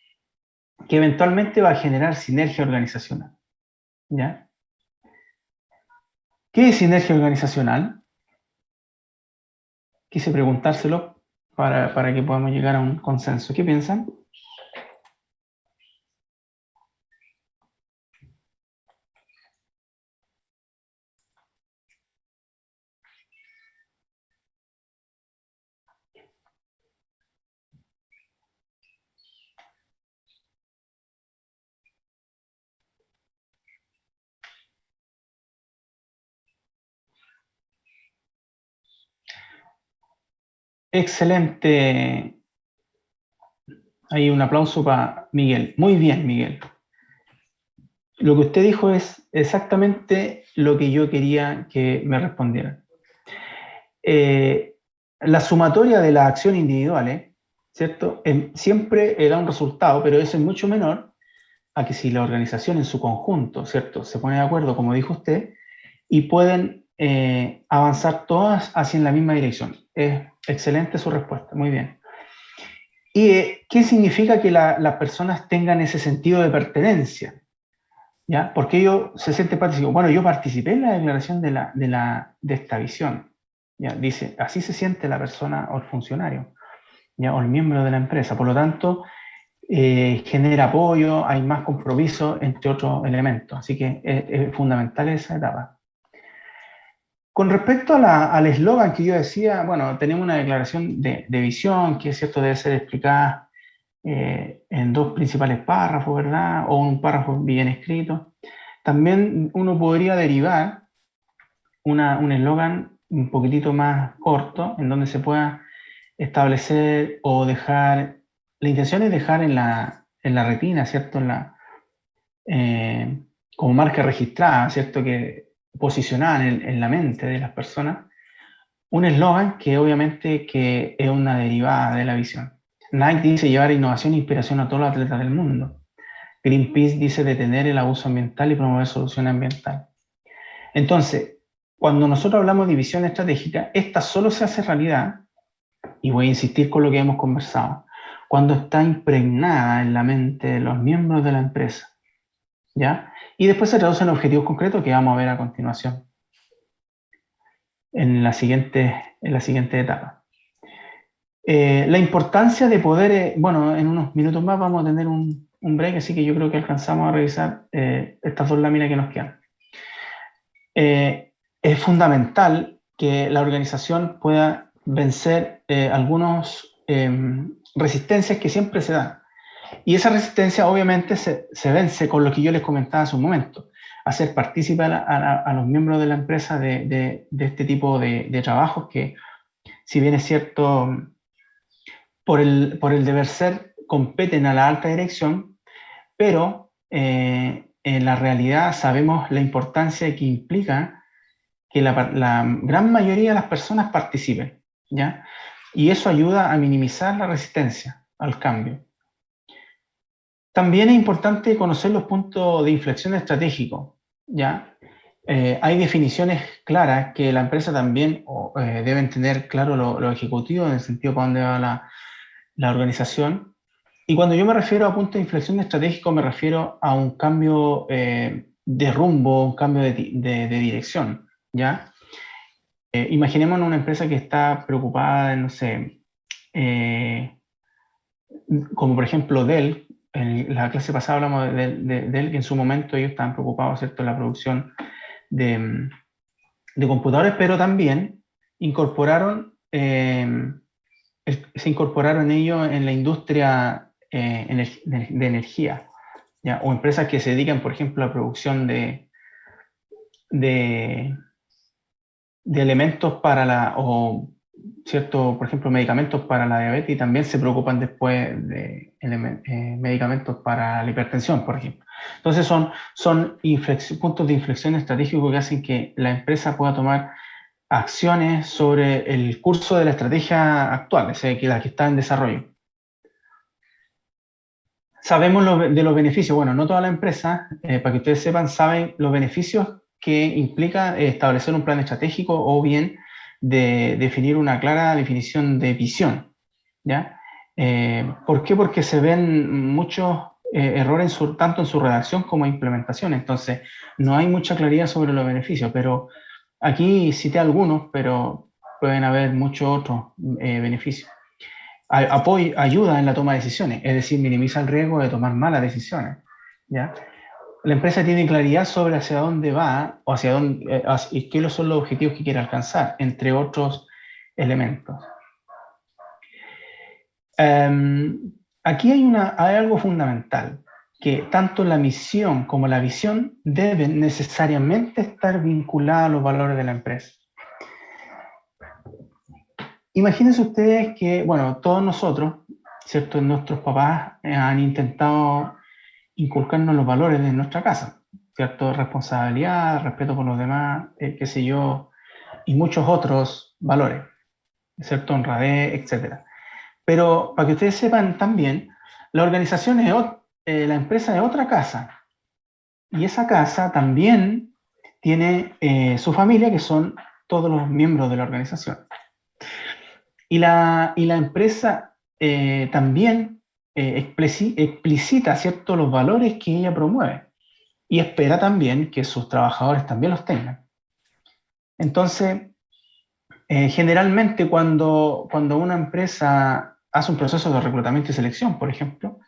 que eventualmente va a generar sinergia organizacional, ¿ya? ¿Qué es sinergia organizacional? Quise preguntárselo para que podamos llegar a un consenso. ¿Qué piensan? Excelente. Hay un aplauso para Miguel. Muy bien, Miguel. Lo que usted dijo es exactamente lo que yo quería que me respondieran. La sumatoria de las acciones individuales, ¿cierto? Siempre da un resultado, pero eso es mucho menor a que si la organización en su conjunto, ¿cierto? Se pone de acuerdo, como dijo usted, y pueden avanzar todas hacia la misma dirección. Es excelente su respuesta, muy bien. ¿Y qué significa que las personas tengan ese sentido de pertenencia? ¿Ya? Porque ellos se sienten participantes. Bueno, yo participé en la declaración de esta visión. ¿Ya? Dice, así se siente la persona o el funcionario, ¿ya? O el miembro de la empresa. Por lo tanto, genera apoyo, hay más compromiso, entre otros elementos. Así que es fundamental esa etapa. Con respecto al eslogan que yo decía, bueno, tenemos una declaración de visión, que es cierto, debe ser explicada en 2 principales párrafos, ¿verdad? O un párrafo bien escrito. También uno podría derivar un eslogan un poquitito más corto, en donde se pueda establecer o dejar, la intención es dejar en la retina, ¿cierto? Como marca registrada, ¿cierto? Que posicionada en la mente de las personas, un eslogan que obviamente que es una derivada de la visión. Nike dice llevar innovación e inspiración a todos los atletas del mundo. Greenpeace dice detener el abuso ambiental y promover soluciones ambientales. Entonces, cuando nosotros hablamos de visión estratégica, esta solo se hace realidad, y voy a insistir con lo que hemos conversado, cuando está impregnada en la mente de los miembros de la empresa, ¿ya? Y después se traduce en objetivos concretos que vamos a ver a continuación, en la siguiente etapa. La importancia de poder, bueno, en unos minutos más vamos a tener un break, así que yo creo que alcanzamos a revisar estas 2 láminas que nos quedan. Es fundamental que la organización pueda vencer algunas resistencias que siempre se dan. Y esa resistencia obviamente se vence con lo que yo les comentaba hace un momento, hacer partícipe a los miembros de la empresa de este tipo de trabajos que, si bien es cierto, por el deber ser, competen a la alta dirección, pero en la realidad sabemos la importancia que implica que la gran mayoría de las personas participen, ¿ya? Y eso ayuda a minimizar la resistencia al cambio. También es importante conocer los puntos de inflexión estratégicos, ¿ya? Hay definiciones claras que la empresa también deben tener claro los ejecutivos en el sentido para dónde va la organización. Y cuando yo me refiero a puntos de inflexión estratégico, me refiero a un cambio de rumbo, un cambio de dirección, ¿ya? Imaginemos una empresa que está preocupada, no sé, como por ejemplo Dell. En la clase pasada hablamos de Dell, que en su momento ellos estaban preocupados, ¿cierto?, en la producción de computadores, pero también incorporaron, se incorporaron ellos en la industria de energía, ¿ya? O empresas que se dedican, por ejemplo, a la producción de elementos para o cierto, por ejemplo, medicamentos para la diabetes, y también se preocupan después de medicamentos para la hipertensión, por ejemplo. Entonces son puntos de inflexión estratégicos que hacen que la empresa pueda tomar acciones sobre el curso de la estrategia actual, es decir, la que está en desarrollo. Sabemos de los beneficios, bueno, no toda la empresa, para que ustedes sepan, saben los beneficios que implica establecer un plan estratégico o bien de definir una clara definición de visión, ¿ya? ¿Por qué? Porque se ven muchos errores tanto en su redacción como en implementación, entonces no hay mucha claridad sobre los beneficios, pero aquí cité algunos, pero pueden haber muchos otros beneficios. Ayuda en la toma de decisiones, es decir, minimiza el riesgo de tomar malas decisiones, ¿ya? La empresa tiene claridad sobre hacia dónde va o hacia dónde, y qué son los objetivos que quiere alcanzar, entre otros elementos. Aquí hay algo fundamental, que tanto la misión como la visión deben necesariamente estar vinculadas a los valores de la empresa. Imagínense ustedes que, bueno, todos nosotros, ¿cierto?, nuestros papás han intentado inculcarnos los valores de nuestra casa, ¿cierto? Responsabilidad, respeto por los demás, qué sé yo, y muchos otros valores, ¿cierto? Honradez, etc. Pero para que ustedes sepan también, la organización la empresa es otra casa, y esa casa también tiene su familia, que son todos los miembros de la organización. Y la empresa también explicita, ¿cierto?, los valores que ella promueve. y espera también que sus trabajadores también los tengan. Entonces, generalmente cuando una empresa hace un proceso de reclutamiento y selección, por ejemplo,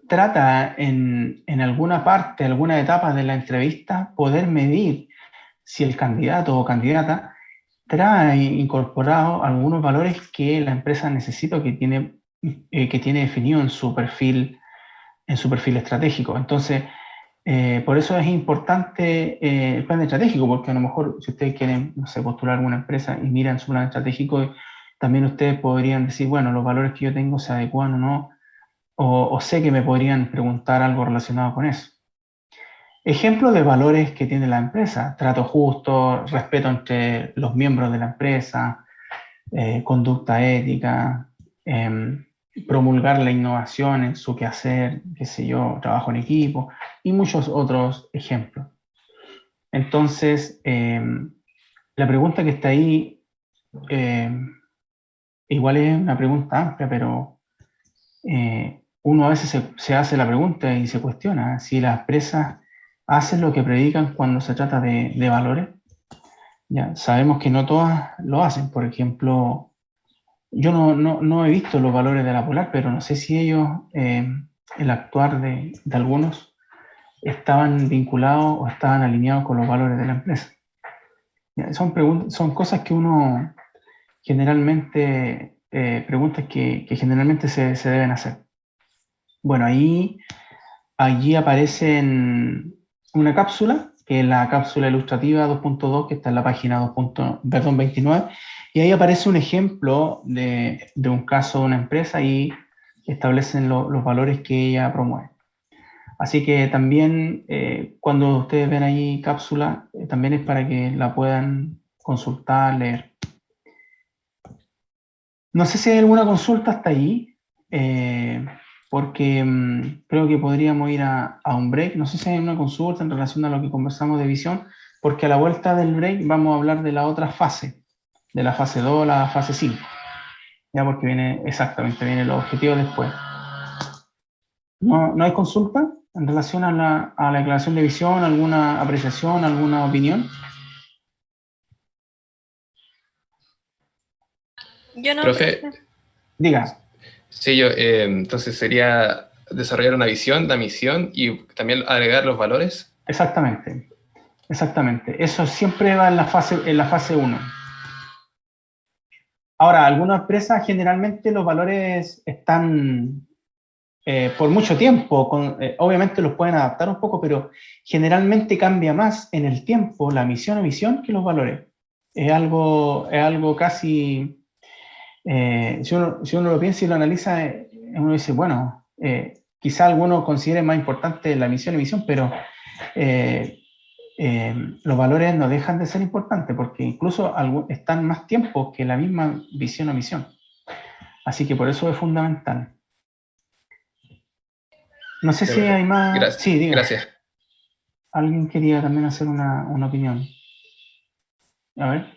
trata en alguna parte, alguna etapa de la entrevista, poder medir si el candidato o candidata trae incorporado algunos valores que la empresa necesita o que tiene definido en su perfil estratégico. Entonces, por eso es importante el plan estratégico, porque a lo mejor si ustedes quieren, no sé, postular alguna empresa y miran su plan estratégico, también ustedes podrían decir, bueno, los valores que yo tengo se adecuan o no, o sé que me podrían preguntar algo relacionado con eso. Ejemplo de valores que tiene la empresa: trato justo, respeto entre los miembros de la empresa, conducta ética, promulgar la innovación en su quehacer, qué sé yo, trabajo en equipo, y muchos otros ejemplos. Entonces, la pregunta que está ahí, igual es una pregunta amplia, pero uno a veces se hace la pregunta y se cuestiona si las empresas hacen lo que predican cuando se trata de valores. Ya, sabemos que no todas lo hacen. Por ejemplo, yo no he visto los valores de la Polar, pero no sé si ellos, el actuar de algunos, estaban vinculados o estaban alineados con los valores de la empresa. Ya, son cosas que uno generalmente, preguntas que generalmente se deben hacer. Bueno, allí aparece en una cápsula, que es la cápsula ilustrativa 2.2, que está en la página 29, y ahí aparece un ejemplo de un caso de una empresa y establecen los valores que ella promueve. Así que también cuando ustedes ven ahí cápsula, también es para que la puedan consultar, leer. No sé si hay alguna consulta hasta ahí, porque creo que podríamos ir a un break. No sé si hay una consulta en relación a lo que conversamos de visión, porque a la vuelta del break vamos a hablar de la otra fase, de la fase 2 a la fase 5. Ya, porque vienen los objetivos después. ¿No hay consulta en relación a la declaración de visión, alguna apreciación, alguna opinión? Yo no, Profe, profe. Diga. sí, entonces sería desarrollar una visión, la misión y también agregar los valores. Exactamente. Eso siempre va en la fase 1. Ahora, algunas empresas generalmente los valores están por mucho tiempo, obviamente los pueden adaptar un poco, pero generalmente cambia más en el tiempo la misión o visión que los valores. Es algo casi, si uno lo piensa y lo analiza, uno dice, bueno, quizá algunos consideren más importante la misión y visión, pero los valores no dejan de ser importantes, porque incluso están más tiempo que la misma visión o misión. Así que por eso es fundamental. No sé si hay más... Gracias. Sí, diga. Gracias. Alguien quería también hacer una opinión. A ver.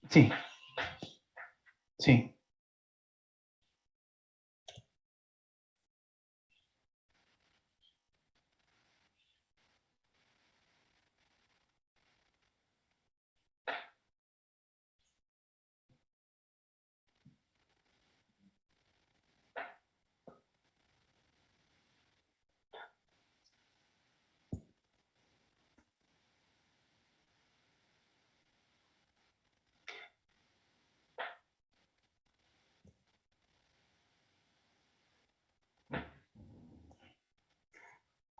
Sí. Sí.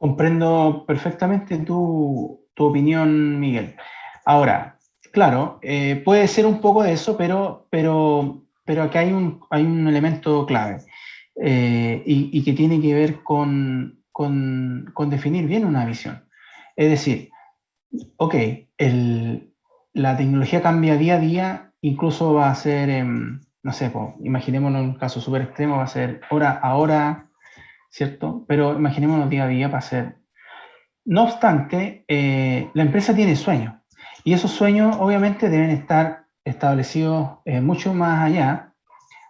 Comprendo perfectamente tu opinión, Miguel. Ahora, claro, puede ser un poco de eso, pero acá hay un elemento clave y que tiene que ver con definir bien una visión. Es decir, ok, la tecnología cambia día a día, incluso va a ser, no sé, imaginémonos un caso súper extremo, va a ser hora a hora, ¿cierto? Pero imaginémonos día a día para ser. No obstante, la empresa tiene sueños y esos sueños obviamente deben estar establecidos mucho más allá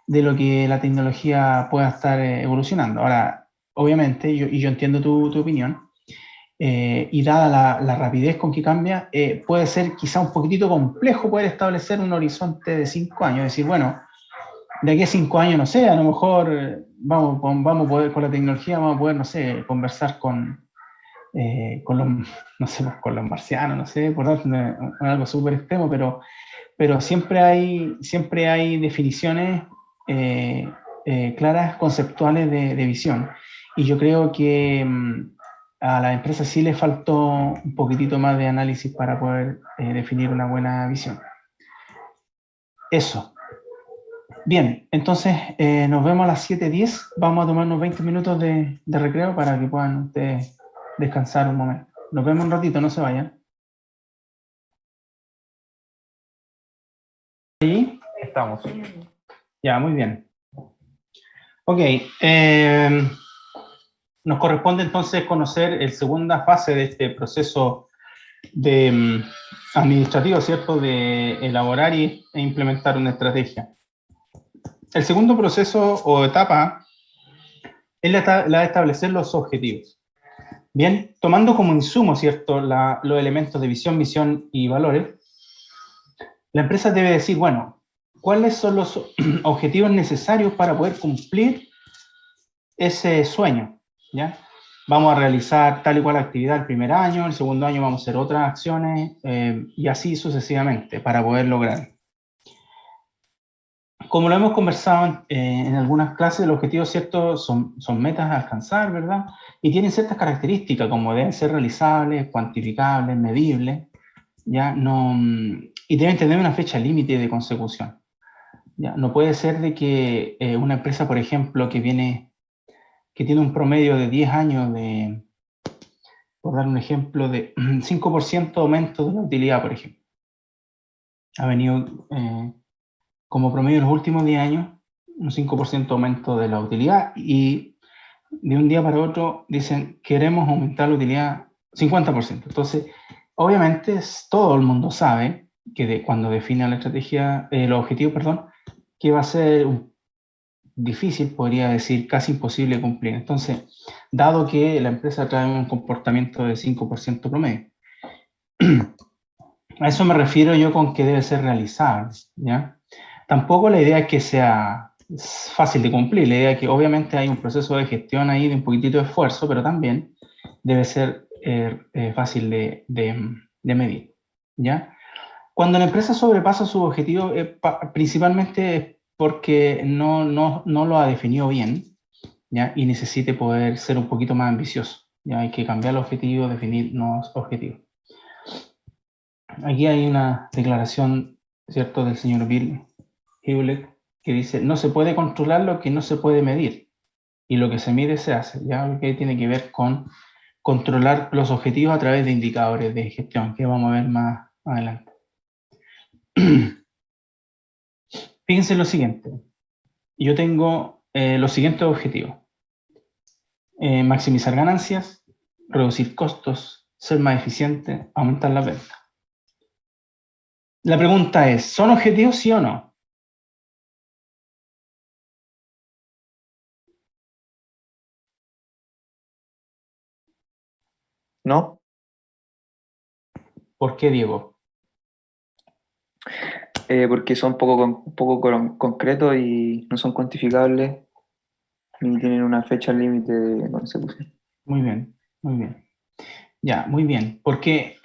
de lo que la tecnología pueda estar evolucionando. Ahora, obviamente, yo entiendo tu opinión, y dada la rapidez con que cambia, puede ser quizá un poquitito complejo poder establecer un horizonte de 5 años, es decir, bueno, de aquí a 5 años, no sé, a lo mejor vamos a poder, con la tecnología, vamos a poder, no sé, conversar con los, no sé, pues, con los marcianos, no sé, por dar algo súper extremo, pero siempre hay definiciones claras, conceptuales de visión. Y yo creo que a la empresa sí le faltó un poquitito más de análisis para poder definir una buena visión. Eso. Bien, entonces nos vemos a las 7:10. Vamos a tomarnos 20 minutos de recreo para que puedan ustedes descansar un momento. Nos vemos un ratito, no se vayan. Ahí estamos. Ya, muy bien. Ok, nos corresponde entonces conocer la segunda fase de este proceso administrativo, ¿cierto? De elaborar e implementar una estrategia. El segundo proceso o etapa es la de establecer los objetivos. Bien, tomando como insumo, ¿cierto?, los elementos de visión, misión y valores, la empresa debe decir, bueno, ¿cuáles son los objetivos necesarios para poder cumplir ese sueño? ¿Ya? Vamos a realizar tal y cual actividad el primer año, el segundo año vamos a hacer otras acciones, y así sucesivamente para poder lograr. Como lo hemos conversado en algunas clases, los objetivos, ¿cierto?, son metas a alcanzar, ¿verdad? Y tienen ciertas características, como deben ser realizables, cuantificables, medibles, ¿ya? No, y deben tener una fecha límite de consecución. ¿Ya? No puede ser de que una empresa, por ejemplo, que tiene un promedio de 10 años por dar un ejemplo, de 5% aumento de la utilidad, por ejemplo. Ha venido como promedio en los últimos 10 años un 5% aumento de la utilidad, y de un día para otro dicen, queremos aumentar la utilidad 50%. Entonces, obviamente todo el mundo sabe que cuando define la estrategia, los objetivos, perdón, que va a ser difícil, podría decir casi imposible cumplir. Entonces, dado que la empresa trae un comportamiento de 5% promedio, a eso me refiero yo con que debe ser realizable, ¿ya? Tampoco la idea es que sea fácil de cumplir, la idea es que obviamente hay un proceso de gestión ahí de un poquitito de esfuerzo, pero también debe ser fácil de medir, ¿ya? Cuando la empresa sobrepasa su objetivo, principalmente es porque no lo ha definido bien, ¿ya? Y necesite poder ser un poquito más ambicioso, ¿ya? Hay que cambiar el objetivo, definir nuevos objetivos. Aquí hay una declaración, ¿cierto?, del señor Bill Hewlett, que dice, no se puede controlar lo que no se puede medir, y lo que se mide se hace, ¿ya? Que tiene que ver con controlar los objetivos a través de indicadores de gestión, que vamos a ver más adelante. Fíjense lo siguiente, yo tengo los siguientes objetivos. Maximizar ganancias, reducir costos, ser más eficiente, aumentar la venta. La pregunta es, ¿son objetivos sí o no? ¿No? ¿Por qué, Diego? Porque son poco concretos y no son cuantificables ni tienen una fecha límite de consecución. Muy bien, muy bien. Ya, muy bien. Porque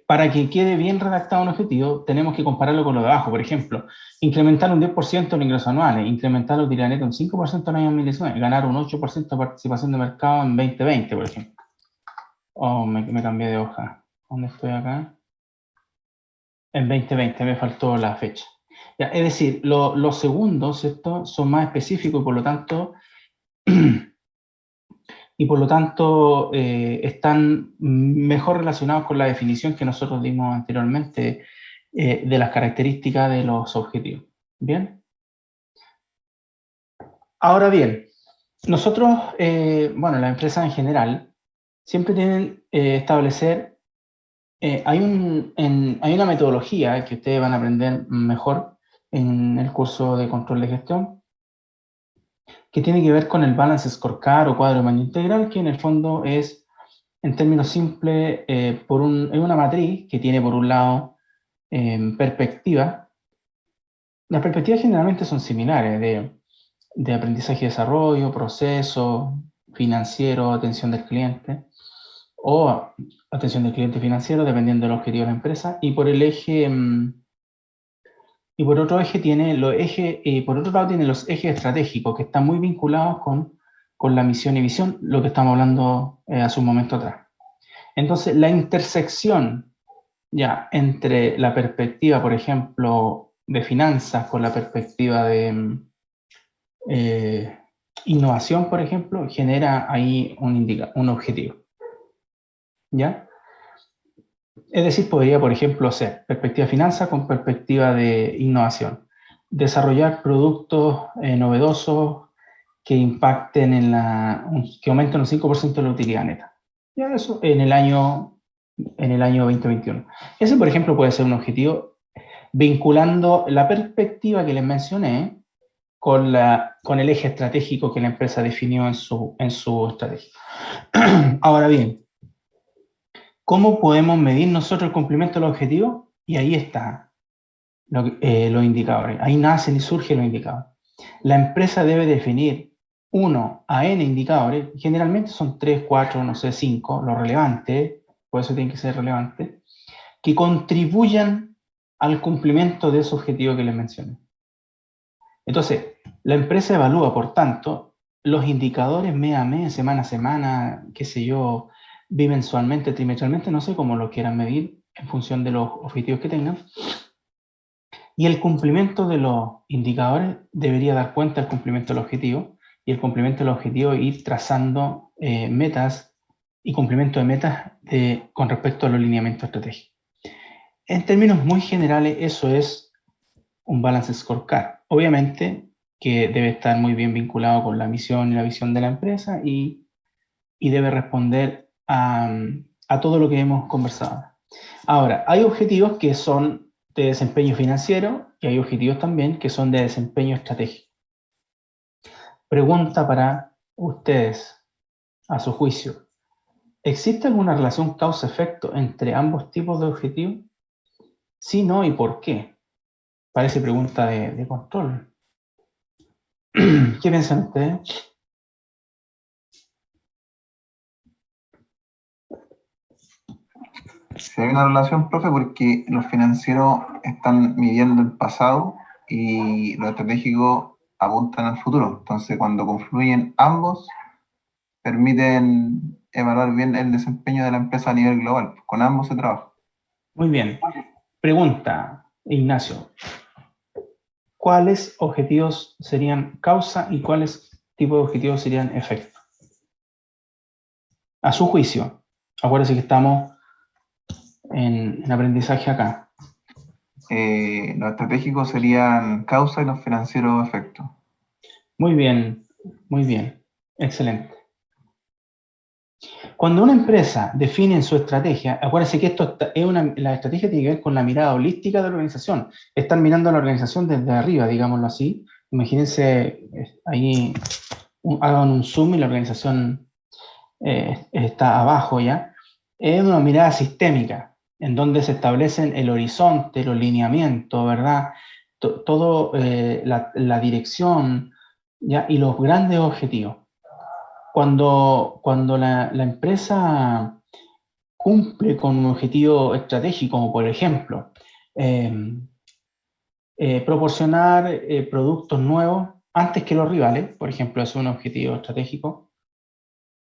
para que quede bien redactado un objetivo, tenemos que compararlo con lo de abajo. Por ejemplo, incrementar un 10% en ingresos anuales, incrementar la utilidad neta un 5% en el año 2019, ganar un 8% de participación de mercado en 2020, por ejemplo. Oh, me cambié de hoja. ¿Dónde estoy acá? En 2020, me faltó la fecha. Ya, es decir, los segundos, ¿cierto?, son más específicos y por lo tanto están mejor relacionados con la definición que nosotros dimos anteriormente de las características de los objetivos. ¿Bien? Ahora bien, nosotros, bueno, las empresas en general, siempre tienen establecer hay una metodología que ustedes van a aprender mejor en el curso de control de gestión, que tiene que ver con el Balance Scorecard o cuadro de mando integral, que en el fondo es, en términos simples, es una matriz que tiene por un lado perspectiva. Las perspectivas generalmente son similares, de aprendizaje y desarrollo, proceso, financiero, atención del cliente, o atención del cliente financiero, dependiendo del objetivo de la empresa, y por el eje, y por otro eje tiene los ejes, por otro lado tiene los ejes estratégicos, que están muy vinculados con la misión y visión, lo que estamos hablando hace un momento atrás. Entonces, la intersección ya entre la perspectiva, por ejemplo, de finanzas con la perspectiva de innovación, por ejemplo, genera ahí un objetivo. ¿Ya? Es decir, podría, por ejemplo, ser perspectiva de finanzas con perspectiva de innovación. Desarrollar productos novedosos que impacten que aumenten un 5% de la utilidad neta. Ya eso en el año 2021. Ese, por ejemplo, puede ser un objetivo vinculando la perspectiva que les mencioné con el eje estratégico que la empresa definió en su estrategia. Ahora bien, ¿cómo podemos medir nosotros el cumplimiento de los objetivos? Y ahí está los indicadores. Ahí nacen y surgen los indicadores. La empresa debe definir 1 a n indicadores. Generalmente son 3, 4, no sé, 5, lo relevante, por eso tienen que ser relevantes, que contribuyan al cumplimiento de ese objetivo que les mencioné. Entonces, la empresa evalúa, por tanto, los indicadores mes a mes, semana a semana, qué sé yo, bimensualmente, trimestralmente, no sé cómo lo quieran medir en función de los objetivos que tengan. Y el cumplimiento de los indicadores debería dar cuenta del cumplimiento del objetivo, y el cumplimiento del objetivo ir trazando metas y cumplimiento de metas con respecto a los lineamientos estratégicos. En términos muy generales, eso es un Balance Scorecard. Obviamente que debe estar muy bien vinculado con la misión y la visión de la empresa y debe responder a todo lo que hemos conversado. Ahora, hay objetivos que son de desempeño financiero y hay objetivos también que son de desempeño estratégico. Pregunta para ustedes, a su juicio. ¿Existe alguna relación causa-efecto entre ambos tipos de objetivos? Sí, no, ¿y por qué? Parece pregunta de control. ¿Qué piensan ustedes? Sí hay una relación, profe, porque los financieros están midiendo el pasado y los estratégicos apuntan al futuro. Entonces, cuando confluyen ambos, permiten evaluar bien el desempeño de la empresa a nivel global. Con ambos se trabaja. Muy bien. Pregunta, Ignacio. ¿Cuáles objetivos serían causa y cuáles tipos de objetivos serían efecto? A su juicio. Acuérdense que estamos en aprendizaje acá. Los estratégicos serían causa y los financieros efecto. Muy bien, excelente. Cuando una empresa define su estrategia, acuérdense que la estrategia tiene que ver con la mirada holística de la organización. Están mirando a la organización desde arriba, digámoslo así. Imagínense ahí, hagan un zoom y la organización está abajo ya. Es una mirada sistémica, en donde se establecen el horizonte, los lineamientos, ¿verdad? Todo la dirección, ¿ya? Y los grandes objetivos. Cuando la empresa cumple con un objetivo estratégico, como por ejemplo, proporcionar productos nuevos antes que los rivales, por ejemplo, es un objetivo estratégico,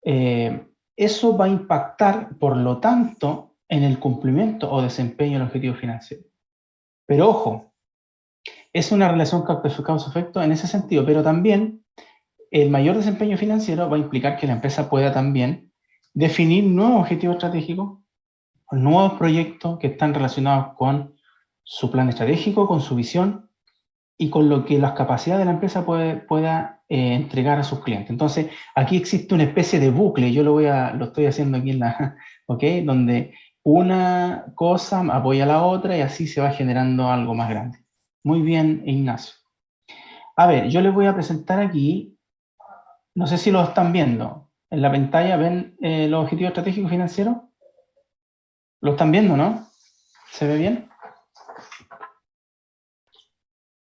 eso va a impactar, por lo tanto, en el cumplimiento o desempeño del objetivo financiero. Pero ojo, es una relación causa-efecto en ese sentido, pero también el mayor desempeño financiero va a implicar que la empresa pueda también definir nuevos objetivos estratégicos, nuevos proyectos que están relacionados con su plan estratégico, con su visión y con lo que las capacidades de la empresa pueda entregar a sus clientes. Entonces, aquí existe una especie de bucle, yo lo estoy haciendo aquí ¿ok? Donde una cosa apoya a la otra y así se va generando algo más grande. Muy bien, Ignacio. A ver, yo les voy a presentar aquí, no sé si lo están viendo, en la pantalla ven los objetivos estratégicos financieros. ¿Lo están viendo, no? ¿Se ve bien?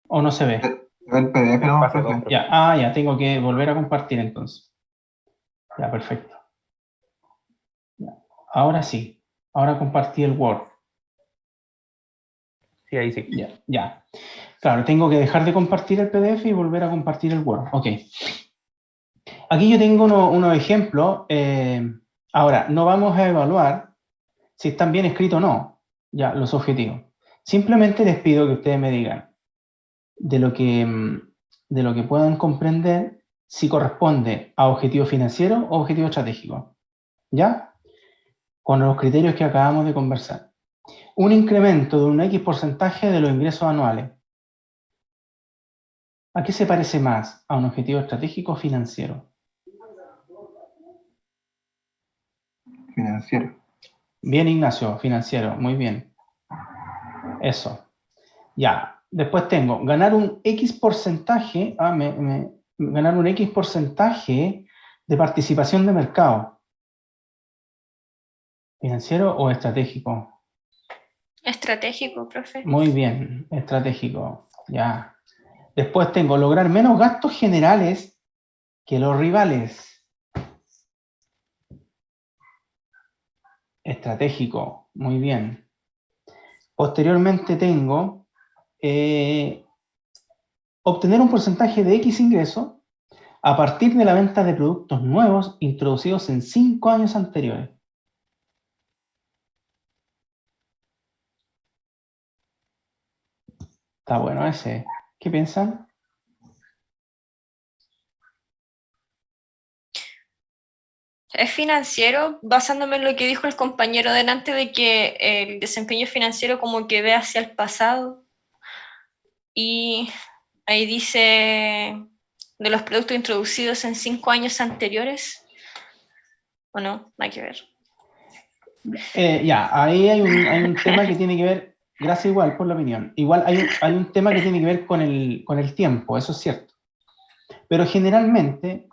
¿O no se ve? El PDF no, Pasa, profe. Ya, ya, tengo que volver a compartir entonces. Ya, perfecto. Ya, ahora sí, ahora compartí el Word. Sí, ahí sí. Ya. Claro, tengo que dejar de compartir el PDF y volver a compartir el Word. Ok. Aquí yo tengo unos ejemplos. Ahora, no vamos a evaluar si están bien escritos o no, ya, los objetivos. Simplemente les pido que ustedes me digan de lo que puedan comprender si corresponde a objetivo financiero o objetivo estratégico. ¿Ya? Con los criterios que acabamos de conversar. Un incremento de un X porcentaje de los ingresos anuales. ¿A qué se parece más? ¿A un objetivo estratégico o financiero? Financiero. Bien, Ignacio, financiero, muy bien. Eso. Ya. Después tengo, ganar un X porcentaje, ganar un X porcentaje de participación de mercado. ¿Financiero o estratégico? Estratégico, profe. Muy bien, estratégico. Ya. Después tengo, lograr menos gastos generales que los rivales. Estratégico, muy bien. Posteriormente tengo obtener un porcentaje de X ingreso a partir de la venta de productos nuevos introducidos en 5 años anteriores. Está bueno ese. ¿Qué piensan? Es financiero, basándome en lo que dijo el compañero delante de que el desempeño financiero como que ve hacia el pasado. Y ahí dice de los productos introducidos en 5 años anteriores. ¿O no? Nada que ver. Ya, ahí hay un tema que tiene que ver, gracias igual por la opinión, igual hay un tema que tiene que ver con el tiempo, eso es cierto. Pero generalmente,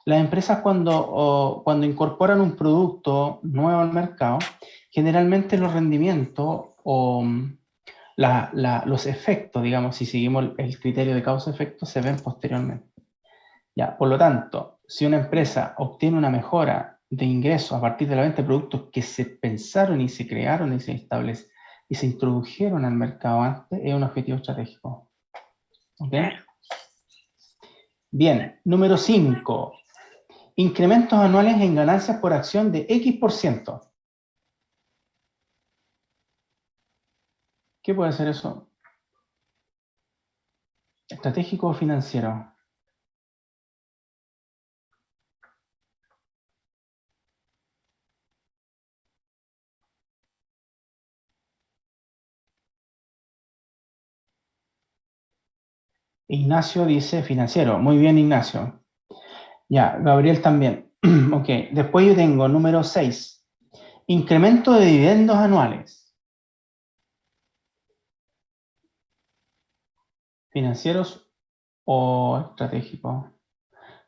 las empresas cuando incorporan un producto nuevo al mercado, generalmente los rendimientos o los efectos, digamos, si seguimos el criterio de causa-efecto, se ven posteriormente. Ya, por lo tanto, si una empresa obtiene una mejora de ingresos a partir de la venta de productos que se pensaron y se crearon y se establecieron y se introdujeron al mercado antes, es un objetivo estratégico. ¿Ok? Claro. Bien, número 5. Incrementos anuales en ganancias por acción de X%. ¿Qué puede ser eso? ¿Estratégico o financiero? Ignacio dice financiero. Muy bien, Ignacio. Ya, Gabriel también. Ok, después yo tengo número 6. Incremento de dividendos anuales. ¿Financieros o estratégicos?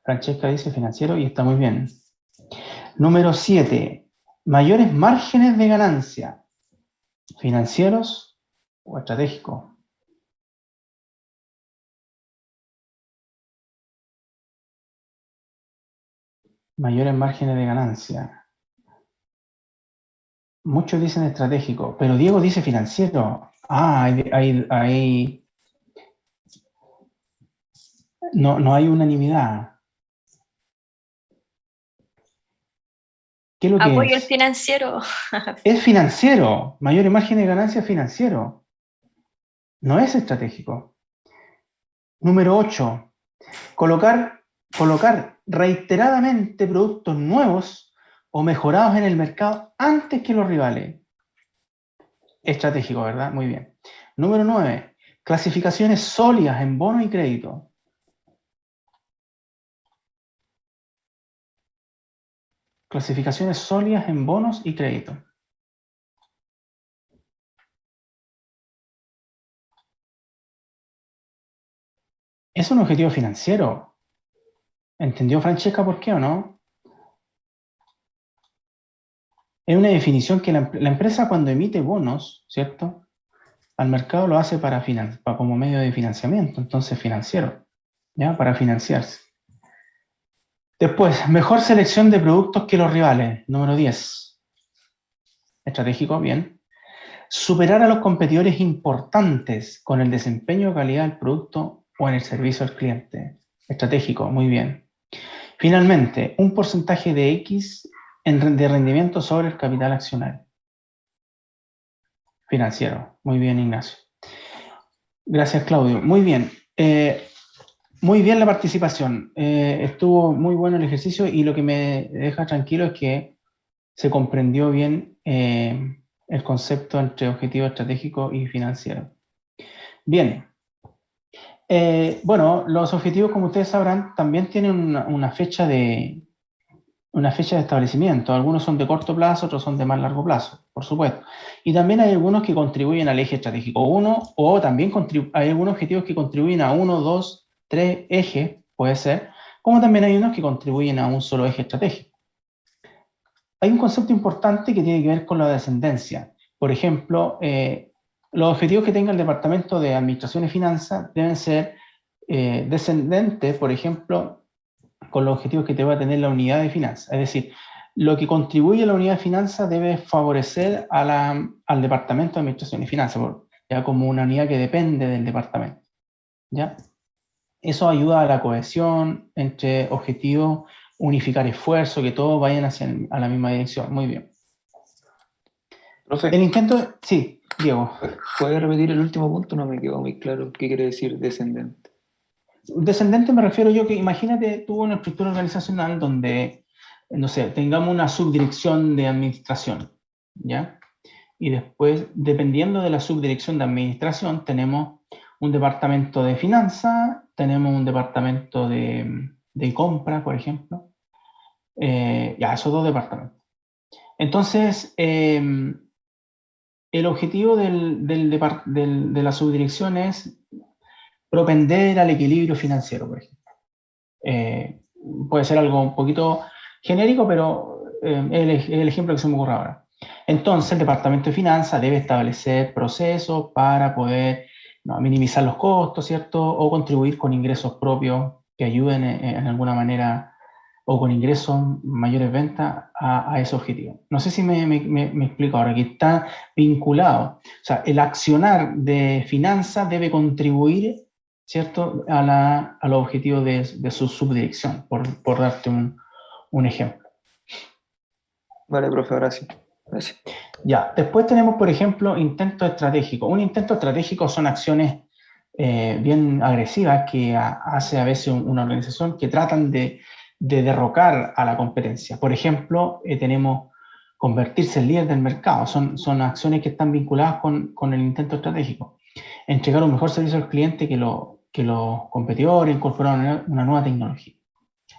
Francesca dice financiero y está muy bien. Número 7. Mayores márgenes de ganancia. ¿Financieros o estratégicos? Mayores márgenes de ganancia. Muchos dicen estratégico, pero Diego dice financiero. No hay unanimidad. ¿Qué es lo que Apoyo el es? financiero. Es financiero. Mayores márgenes de ganancia financiero. No es estratégico. Número 8. Colocar reiteradamente productos nuevos o mejorados en el mercado antes que los rivales. Estratégico, ¿verdad? Muy bien. Número 9. Clasificaciones sólidas en bono y crédito. Clasificaciones sólidas en bonos y crédito. Es un objetivo financiero. ¿Entendió Francesca por qué o no? Es una definición que la empresa cuando emite bonos, ¿cierto? Al mercado lo hace como medio de financiamiento, entonces financiero, ¿ya? Para financiarse. Después, mejor selección de productos que los rivales, número 10. Estratégico, bien. Superar a los competidores importantes con el desempeño o calidad del producto o en el servicio al cliente. Estratégico, muy bien. Finalmente, un porcentaje de X de rendimiento sobre el capital accionario. Financiero, muy bien, Ignacio. Gracias, Claudio. Muy bien. Muy bien la participación. Estuvo muy bueno el ejercicio y lo que me deja tranquilo es que se comprendió bien el concepto entre objetivo estratégico y financiero. Bien. Bueno, los objetivos, como ustedes sabrán, también tienen una fecha de establecimiento. Algunos son de corto plazo, otros son de más largo plazo, por supuesto. Y también hay algunos que contribuyen al eje estratégico 1, o también hay algunos objetivos que contribuyen a 1, 2, 3 ejes, puede ser, como también hay unos que contribuyen a un solo eje estratégico. Hay un concepto importante que tiene que ver con la descendencia. Por ejemplo, los objetivos que tenga el Departamento de Administración y Finanzas deben ser descendentes, por ejemplo, con los objetivos que te va a tener la unidad de finanzas. Es decir, lo que contribuye a la unidad de finanzas debe favorecer al Departamento de Administración y Finanzas, ya como una unidad que depende del departamento. ¿Ya? Eso ayuda a la cohesión entre objetivos, unificar esfuerzos, que todos vayan a la misma dirección. Muy bien. Profe, El intento... Sí, Diego. ¿puede repetir el último punto? No me quedó muy claro qué quiere decir descendente. Descendente me refiero yo que, imagínate tú una estructura organizacional donde, no sé, tengamos una subdirección de administración, ¿ya? Y después, dependiendo de la subdirección de administración, tenemos un departamento de finanzas, tenemos un departamento de compra, por ejemplo. Ya, esos dos departamentos. Entonces, el objetivo de la subdirección es propender al equilibrio financiero, por ejemplo. Puede ser algo un poquito genérico, pero es el ejemplo que se me ocurre ahora. Entonces, el Departamento de Finanzas debe establecer procesos para poder minimizar los costos, ¿cierto? O contribuir con ingresos propios que ayuden en alguna manera, o con ingresos, mayores ventas a ese objetivo. No sé si me explico ahora, que está vinculado. O sea, el accionar de finanzas debe contribuir, ¿cierto?, a los objetivos de su subdirección, por darte un ejemplo. Vale, profe, gracias. Gracias. Ya, después tenemos, por ejemplo, intentos estratégicos. Un intento estratégico son acciones bien agresivas que hace a veces una organización que tratan de derrocar a la competencia. Por ejemplo, tenemos convertirse en líder del mercado. Son acciones que están vinculadas con el intento estratégico. Entregar un mejor servicio al cliente que los competidores, incorporar una nueva tecnología.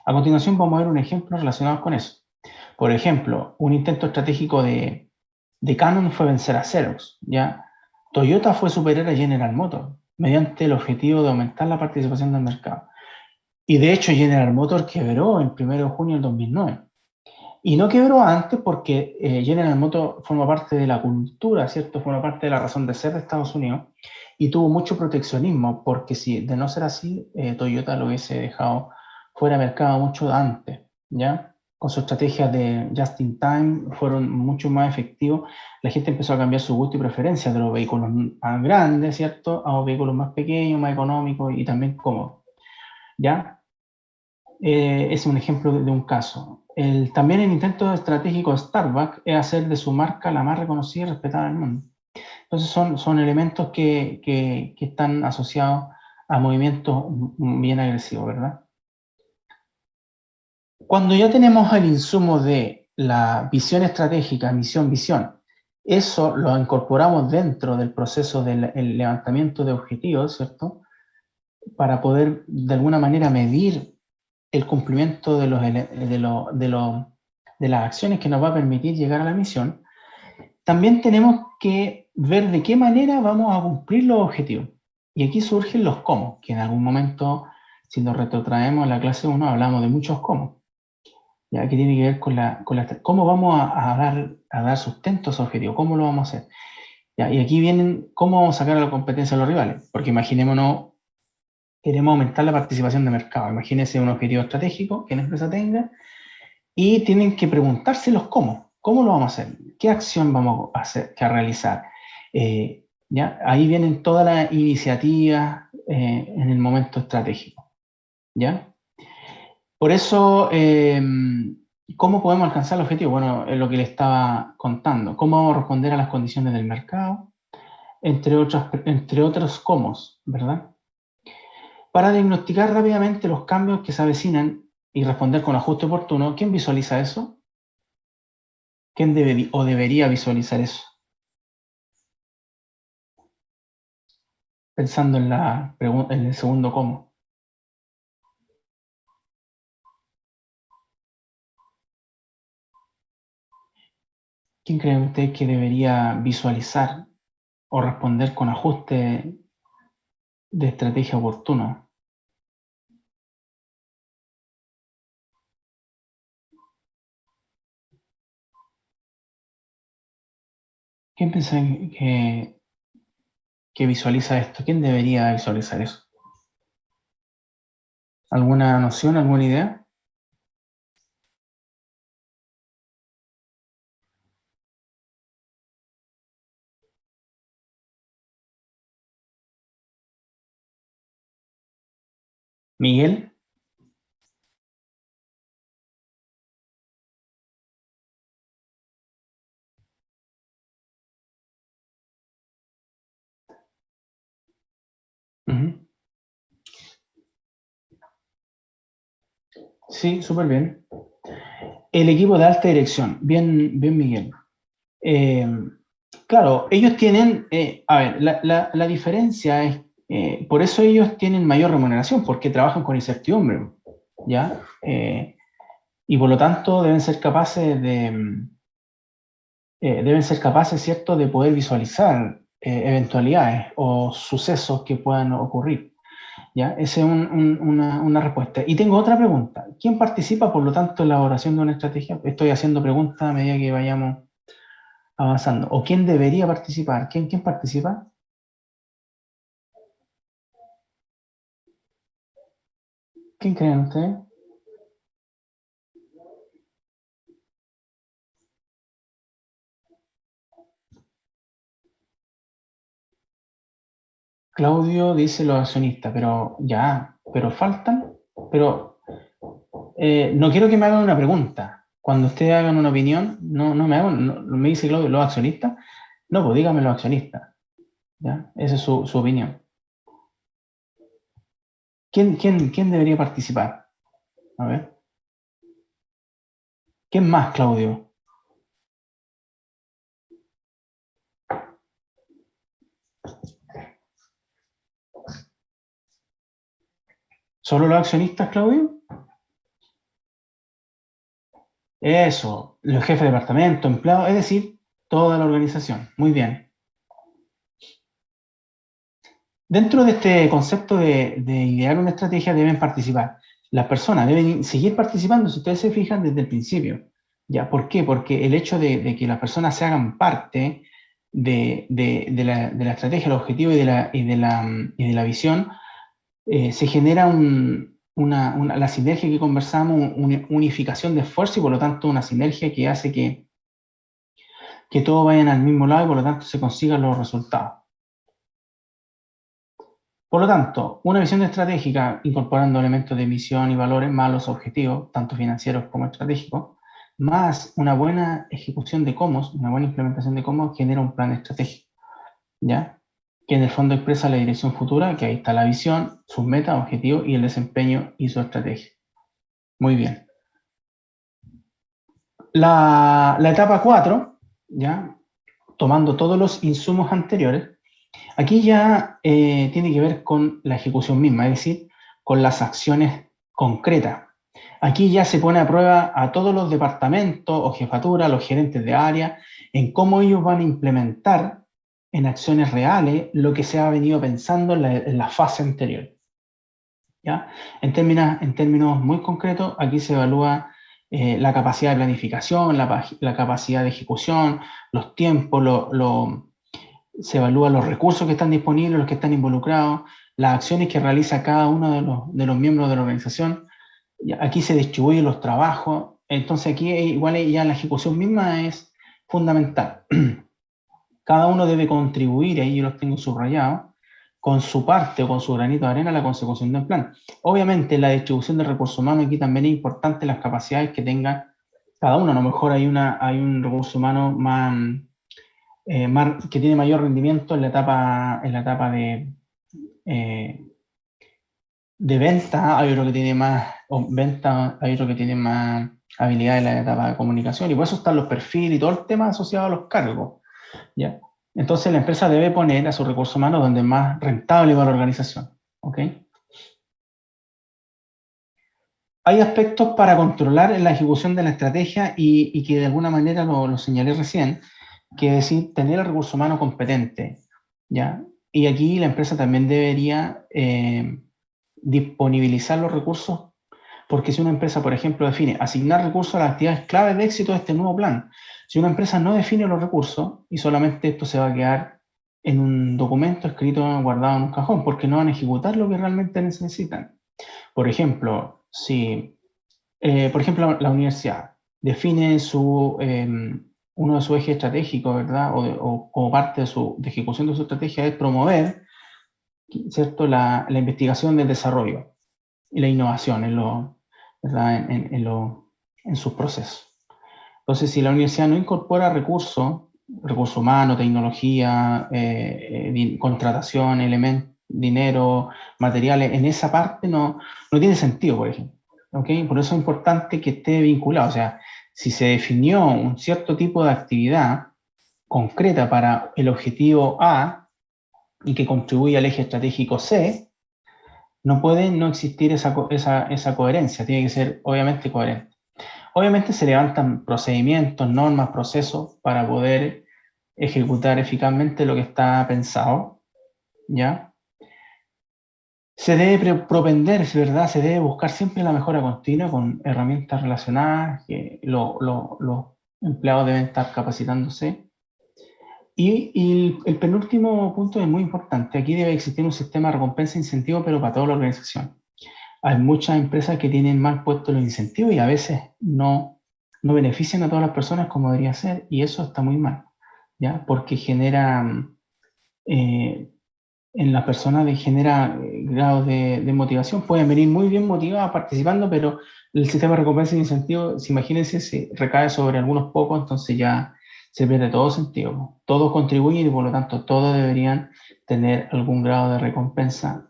A continuación vamos a ver un ejemplo relacionado con eso. Por ejemplo, un intento estratégico de Canon fue vencer a Xerox, ¿ya? Toyota fue superar a General Motors mediante el objetivo de aumentar la participación del mercado. Y de hecho General Motors quebró el 1 de junio del 2009. Y no quebró antes porque General Motors forma parte de la cultura, ¿cierto? Forma parte de la razón de ser de Estados Unidos y tuvo mucho proteccionismo, porque si de no ser así, Toyota lo hubiese dejado fuera de mercado mucho antes, ¿ya? Con su estrategia de just in time fueron mucho más efectivos. La gente empezó a cambiar su gusto y preferencia de los vehículos más grandes, ¿cierto?, a los vehículos más pequeños, más económicos y también cómodos, ¿ya? Es un ejemplo de un caso. También el intento estratégico de Starbucks es hacer de su marca la más reconocida y respetada del mundo. Entonces son elementos que están asociados a movimientos bien agresivos, ¿verdad? Cuando ya tenemos el insumo de la visión estratégica, misión, visión, eso lo incorporamos dentro del proceso del levantamiento de objetivos, ¿cierto? Para poder de alguna manera medir el cumplimiento de de las acciones que nos va a permitir llegar a la misión, también tenemos que ver de qué manera vamos a cumplir los objetivos. Y aquí surgen los cómo, que en algún momento, si nos retrotraemos a la clase 1, hablamos de muchos cómo. Ya que tiene que ver con cómo vamos a dar sustento a esos objetivos, cómo lo vamos a hacer. Ya, y aquí vienen cómo vamos a sacar a la competencia a los rivales, porque imaginémonos, queremos aumentar la participación de mercado. Imagínense un objetivo estratégico que la empresa tenga y tienen que preguntarse los cómo. ¿Cómo lo vamos a hacer? ¿Qué acción vamos a hacer, a realizar? ¿Ya? Ahí vienen todas las iniciativas en el momento estratégico. ¿Ya? Por eso, ¿cómo podemos alcanzar el objetivo? Bueno, es lo que le estaba contando. ¿Cómo vamos a responder a las condiciones del mercado? Entre otros cómo, ¿verdad? Para diagnosticar rápidamente los cambios que se avecinan y responder con ajuste oportuno, ¿quién visualiza eso? ¿Quién debe o debería visualizar eso? Pensando en la pregunta, en el segundo cómo. ¿Quién creen ustedes que debería visualizar o responder con ajuste de estrategia oportuno? ¿Quién piensa que visualiza esto? ¿Quién debería visualizar eso? ¿Alguna noción, alguna idea? ¿Miguel? Uh-huh. Sí, súper bien. El equipo de alta dirección. Bien, bien, Miguel. Claro, ellos tienen, a ver, la diferencia es, por eso ellos tienen mayor remuneración, porque trabajan con incertidumbre, ¿ya? Y por lo tanto deben ser capaces ¿cierto?, de poder visualizar eventualidades o sucesos que puedan ocurrir, ¿ya? Esa es una respuesta. Y tengo otra pregunta. ¿Quién participa, por lo tanto, en la elaboración de una estrategia? Estoy haciendo preguntas a medida que vayamos avanzando. ¿O quién debería participar? ¿Quién participa? ¿Quién creen ustedes? Claudio dice los accionistas, pero faltan, pero no quiero que me hagan una pregunta. Cuando ustedes hagan una opinión, no me dice Claudio, los accionistas. No, pues dígame los accionistas. ¿Ya? Esa es su opinión. ¿Quién debería participar? A ver. ¿Quién más, Claudio? ¿Solo los accionistas, Claudio? Eso, los jefes de departamento, empleados, es decir, toda la organización. Muy bien. Dentro de este concepto de idear una estrategia deben participar. Las personas deben seguir participando, si ustedes se fijan, desde el principio. ¿Ya? ¿Por qué? Porque el hecho de que las personas se hagan parte de la estrategia, el objetivo y de la visión, se genera la sinergia que conversamos, una unificación de esfuerzo y por lo tanto una sinergia que hace que todos vayan al mismo lado y por lo tanto se consigan los resultados. Por lo tanto, una visión estratégica incorporando elementos de misión y valores más los objetivos, tanto financieros como estratégicos, más una buena ejecución de cómo, una buena implementación de cómo genera un plan estratégico, ¿ya? Que en el fondo expresa la dirección futura, que ahí está la visión, sus metas, objetivos y el desempeño y su estrategia. Muy bien. La etapa 4, ¿ya? Tomando todos los insumos anteriores, aquí ya tiene que ver con la ejecución misma, es decir, con las acciones concretas. Aquí ya se pone a prueba a todos los departamentos o jefaturas, los gerentes de área, en cómo ellos van a implementar en acciones reales lo que se ha venido pensando en la fase anterior. ¿Ya? En términos muy concretos, aquí se evalúa la capacidad de planificación, la capacidad de ejecución, los tiempos, se evalúan los recursos que están disponibles, los que están involucrados, las acciones que realiza cada uno de los miembros de la organización. Aquí se distribuyen los trabajos, entonces aquí igual ya la ejecución misma es fundamental. Cada uno debe contribuir, ahí yo los tengo subrayados, con su parte o con su granito de arena a la consecución del plan. Obviamente la distribución de recursos humanos aquí también es importante, las capacidades que tenga cada uno. A lo mejor hay un recurso humano que tiene mayor rendimiento en la etapa de venta, hay otro que tiene más venta, hay otro que tiene más habilidad en la etapa de comunicación, y por eso están los perfiles y todo el tema asociado a los cargos, ¿ya? Entonces la empresa debe poner a sus recursos humanos donde es más rentable para la organización, ¿ok? Hay aspectos para controlar la ejecución de la estrategia y que de alguna manera lo señalé recién, que es decir, tener el recurso humano competente, ¿ya? Y aquí la empresa también debería disponibilizar los recursos, porque si una empresa, por ejemplo, define asignar recursos a las actividades clave de éxito de este nuevo plan, si una empresa no define los recursos y solamente esto se va a quedar en un documento escrito, guardado en un cajón, porque no van a ejecutar lo que realmente necesitan. Por ejemplo, si la universidad define uno de sus ejes estratégicos, ¿verdad? O como parte de ejecución de su estrategia es promover, ¿cierto?, la investigación del desarrollo y la innovación ¿verdad? En sus procesos. Entonces, si la universidad no incorpora recursos humanos, tecnología, contratación, dinero, materiales, en esa parte no tiene sentido, por ejemplo. ¿Okay? Por eso es importante que esté vinculado. O sea, si se definió un cierto tipo de actividad concreta para el objetivo A y que contribuye al eje estratégico C, no puede no existir esa coherencia, tiene que ser obviamente coherente. Obviamente se levantan procedimientos, normas, procesos para poder ejecutar eficazmente lo que está pensado, ¿ya? Se debe propender, ¿verdad? Se debe buscar siempre la mejora continua con herramientas relacionadas, que los empleados deben estar capacitándose. Y el penúltimo punto es muy importante. Aquí debe existir un sistema de recompensa e incentivo, pero para toda la organización. Hay muchas empresas que tienen mal puestos los incentivos y a veces no benefician a todas las personas como debería ser, y eso está muy mal, ¿ya? Porque genera, en las personas genera grados de motivación. Pueden venir muy bien motivadas participando, pero el sistema de recompensa e incentivo, imagínense, si recae sobre algunos pocos, entonces ya se pierde todo sentido. Todos contribuyen y por lo tanto todos deberían tener algún grado de recompensa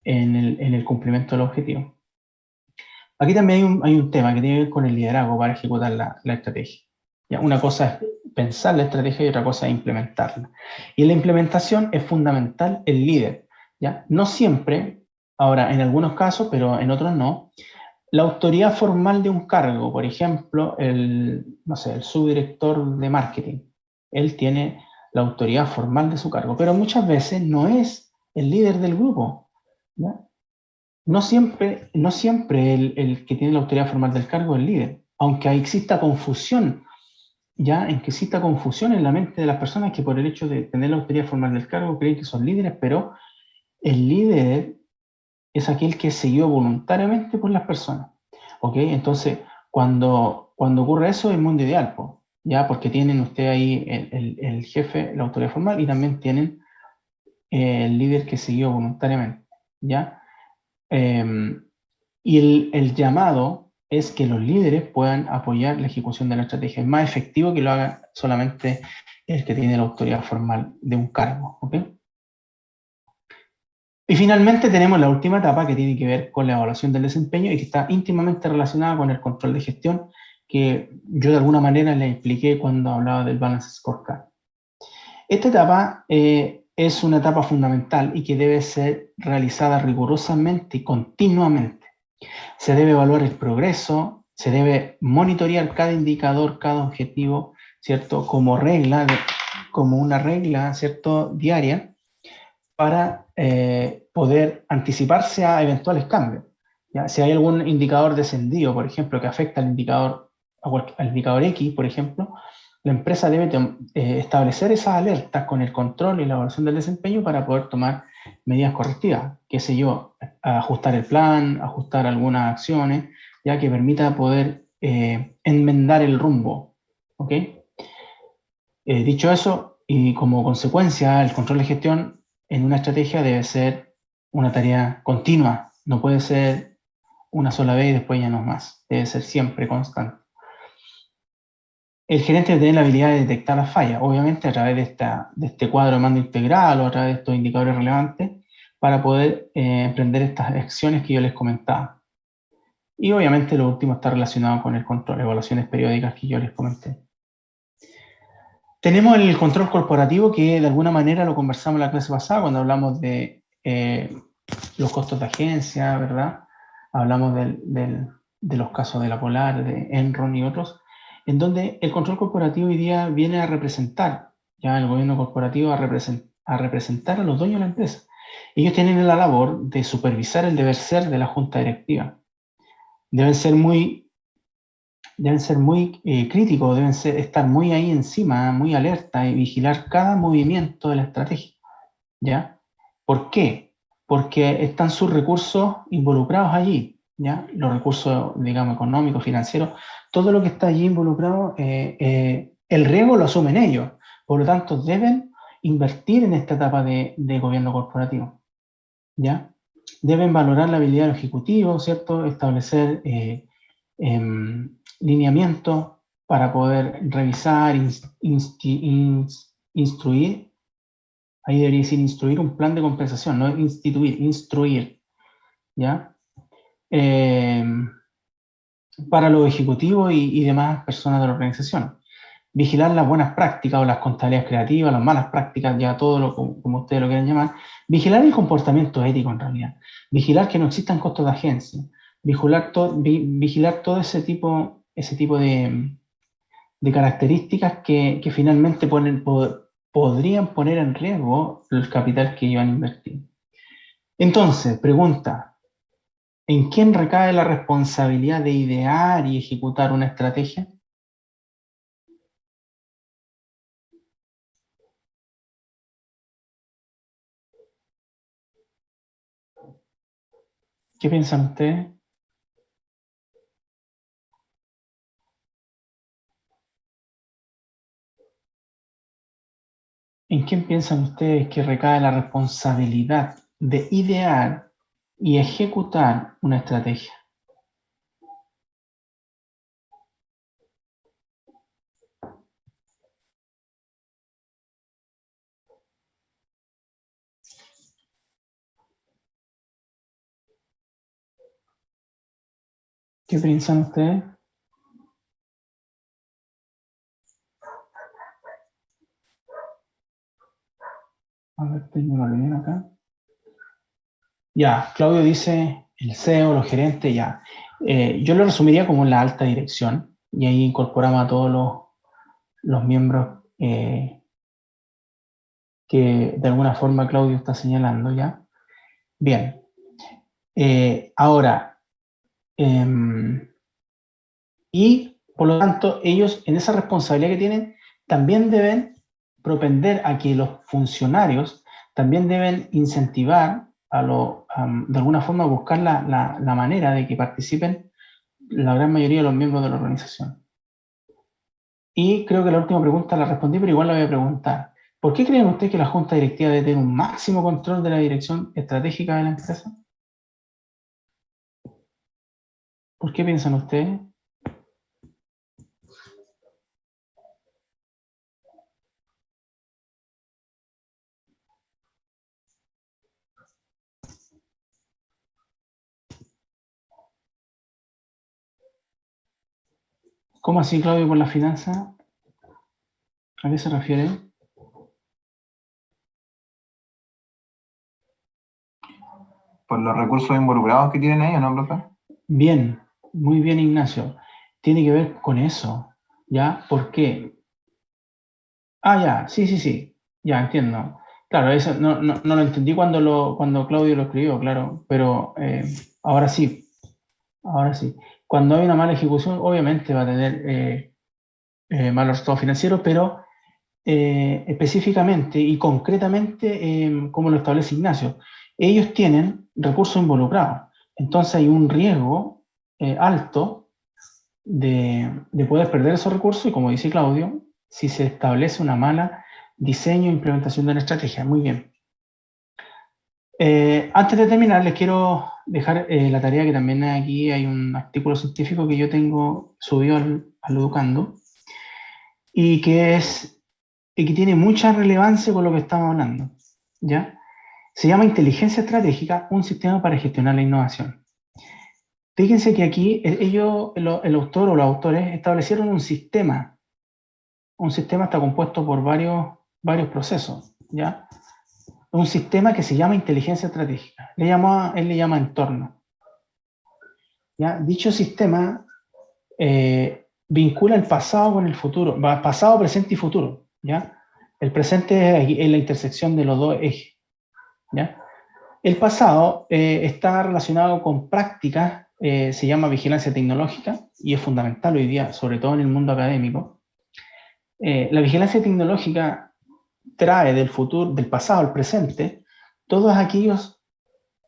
en el cumplimiento del objetivo. Aquí también hay un tema que tiene que ver con el liderazgo para ejecutar la estrategia. ¿Ya? Una cosa es pensar la estrategia y otra cosa es implementarla. Y en la implementación es fundamental el líder, ¿ya? No siempre, ahora en algunos casos, pero en otros no, la autoridad formal de un cargo, por ejemplo, el subdirector de marketing, él tiene la autoridad formal de su cargo, pero muchas veces no es el líder del grupo, ¿ya? No siempre el que tiene la autoridad formal del cargo es el líder, aunque exista confusión, ya en que exista confusión en la mente de las personas que por el hecho de tener la autoridad formal del cargo creen que son líderes, pero el líder es aquel que es seguido voluntariamente por las personas, ¿ok? Entonces, cuando ocurre eso, es el mundo ideal, ¿ya? Porque tienen usted ahí el jefe, la autoridad formal, y también tienen el líder que es seguido voluntariamente, ¿ya? Y el llamado es que los líderes puedan apoyar la ejecución de la estrategia. Es más efectivo que lo haga solamente el que tiene la autoridad formal de un cargo, ¿ok? Y finalmente tenemos la última etapa que tiene que ver con la evaluación del desempeño y que está íntimamente relacionada con el control de gestión, que yo de alguna manera le expliqué cuando hablaba del Balance Scorecard. Esta etapa es una etapa fundamental y que debe ser realizada rigurosamente y continuamente, Se debe evaluar el progreso, se debe monitorear cada indicador, cada objetivo, ¿cierto? Como una regla, ¿cierto? Diaria, para poder anticiparse a eventuales cambios. ¿Ya? Si hay algún indicador descendido, por ejemplo, que afecta al indicador X, por ejemplo, la empresa debe establecer esas alertas con el control y la evaluación del desempeño para poder tomar medidas correctivas, qué sé yo, ajustar el plan, ajustar algunas acciones, ya que permita poder enmendar el rumbo. ¿Ok? Dicho eso, y como consecuencia, el control de gestión en una estrategia debe ser una tarea continua, no puede ser una sola vez y después ya no más, debe ser siempre constante. El gerente debe tener la habilidad de detectar las fallas, obviamente a través de este cuadro de mando integral o a través de estos indicadores relevantes, para poder emprender estas acciones que yo les comentaba. Y obviamente lo último está relacionado con el control, evaluaciones periódicas que yo les comenté. Tenemos el control corporativo, que de alguna manera lo conversamos en la clase pasada cuando hablamos de los costos de agencia, ¿verdad? Hablamos de los casos de la Polar, de Enron y otros, en donde el control corporativo hoy día viene a representar, ya el gobierno corporativo a representar a los dueños de la empresa. Ellos tienen la labor de supervisar el deber ser de la junta directiva. Deben ser muy críticos, deben estar muy ahí encima, muy alerta y vigilar cada movimiento de la estrategia, ¿ya? ¿Por qué? Porque están sus recursos involucrados allí, ¿ya? Los recursos, digamos, económicos, financieros, todo lo que está allí involucrado, el riesgo lo asumen ellos, por lo tanto deben invertir en esta etapa de gobierno corporativo, ¿ya? Deben valorar la habilidad del ejecutivo, ¿cierto? Establecer lineamientos para poder revisar, instruir, ahí debería decir instruir un plan de compensación, no instituir, instruir, ¿ya? Para los ejecutivos y demás personas de la organización. Vigilar las buenas prácticas o las contabilidades creativas, las malas prácticas, ya todo lo como ustedes lo quieran llamar. Vigilar el comportamiento ético en realidad. Vigilar que no existan costos de agencia. Vigilar todo ese tipo de características que finalmente podrían poner en riesgo el capital que iban a invertir. Entonces, pregunta, ¿en quién recae la responsabilidad de idear y ejecutar una estrategia? ¿Qué piensan ustedes? ¿En quién piensan ustedes que recae la responsabilidad de idear y ejecutar una estrategia? ¿Qué piensan ustedes? A ver, tengo bien acá. Ya, Claudio dice el CEO, los gerentes, ya. Yo lo resumiría como la alta dirección y ahí incorporamos a todos los miembros que de alguna forma Claudio está señalando, ¿ya? Bien. Ahora, y por lo tanto, ellos en esa responsabilidad que tienen también deben propender a que los funcionarios también deben incentivar de alguna forma buscar la manera de que participen la gran mayoría de los miembros de la organización. Y creo que la última pregunta la respondí, pero igual la voy a preguntar. ¿Por qué creen ustedes que la junta directiva debe tener un máximo control de la dirección estratégica de la empresa? ¿Por qué piensan ustedes? ¿Cómo así, Claudio, por la finanza? ¿A qué se refiere? Por los recursos involucrados que tienen ellos, ¿no, profe? Bien, muy bien, Ignacio. Tiene que ver con eso, ¿ya? ¿Por qué? Ah, ya, sí, ya entiendo. Claro, eso no lo entendí cuando Claudio lo escribió, claro, pero ahora sí, ahora sí. Cuando hay una mala ejecución, obviamente va a tener mal resultado financiero, pero específicamente y concretamente, como lo establece Ignacio, ellos tienen recursos involucrados. Entonces hay un riesgo alto de poder perder esos recursos y, como dice Claudio, si se establece una mala diseño e implementación de la estrategia. Muy bien. Antes de terminar, les quiero dejar la tarea que también aquí hay un artículo científico que yo tengo subido al Educando y que tiene mucha relevancia con lo que estamos hablando, ¿ya? Se llama Inteligencia Estratégica, un sistema para gestionar la innovación. Fíjense que aquí el autor o los autores establecieron un sistema. Un sistema está compuesto por varios procesos, ¿ya? Un sistema que se llama inteligencia estratégica. Él le llama entorno, ¿ya? Dicho sistema vincula el pasado con el futuro, pasado, presente y futuro, ¿ya? El presente es la intersección de los dos ejes, ¿ya? El pasado está relacionado con prácticas, se llama vigilancia tecnológica y es fundamental hoy día, sobre todo en el mundo académico. La vigilancia tecnológica trae del futuro, del pasado al presente, todos aquellos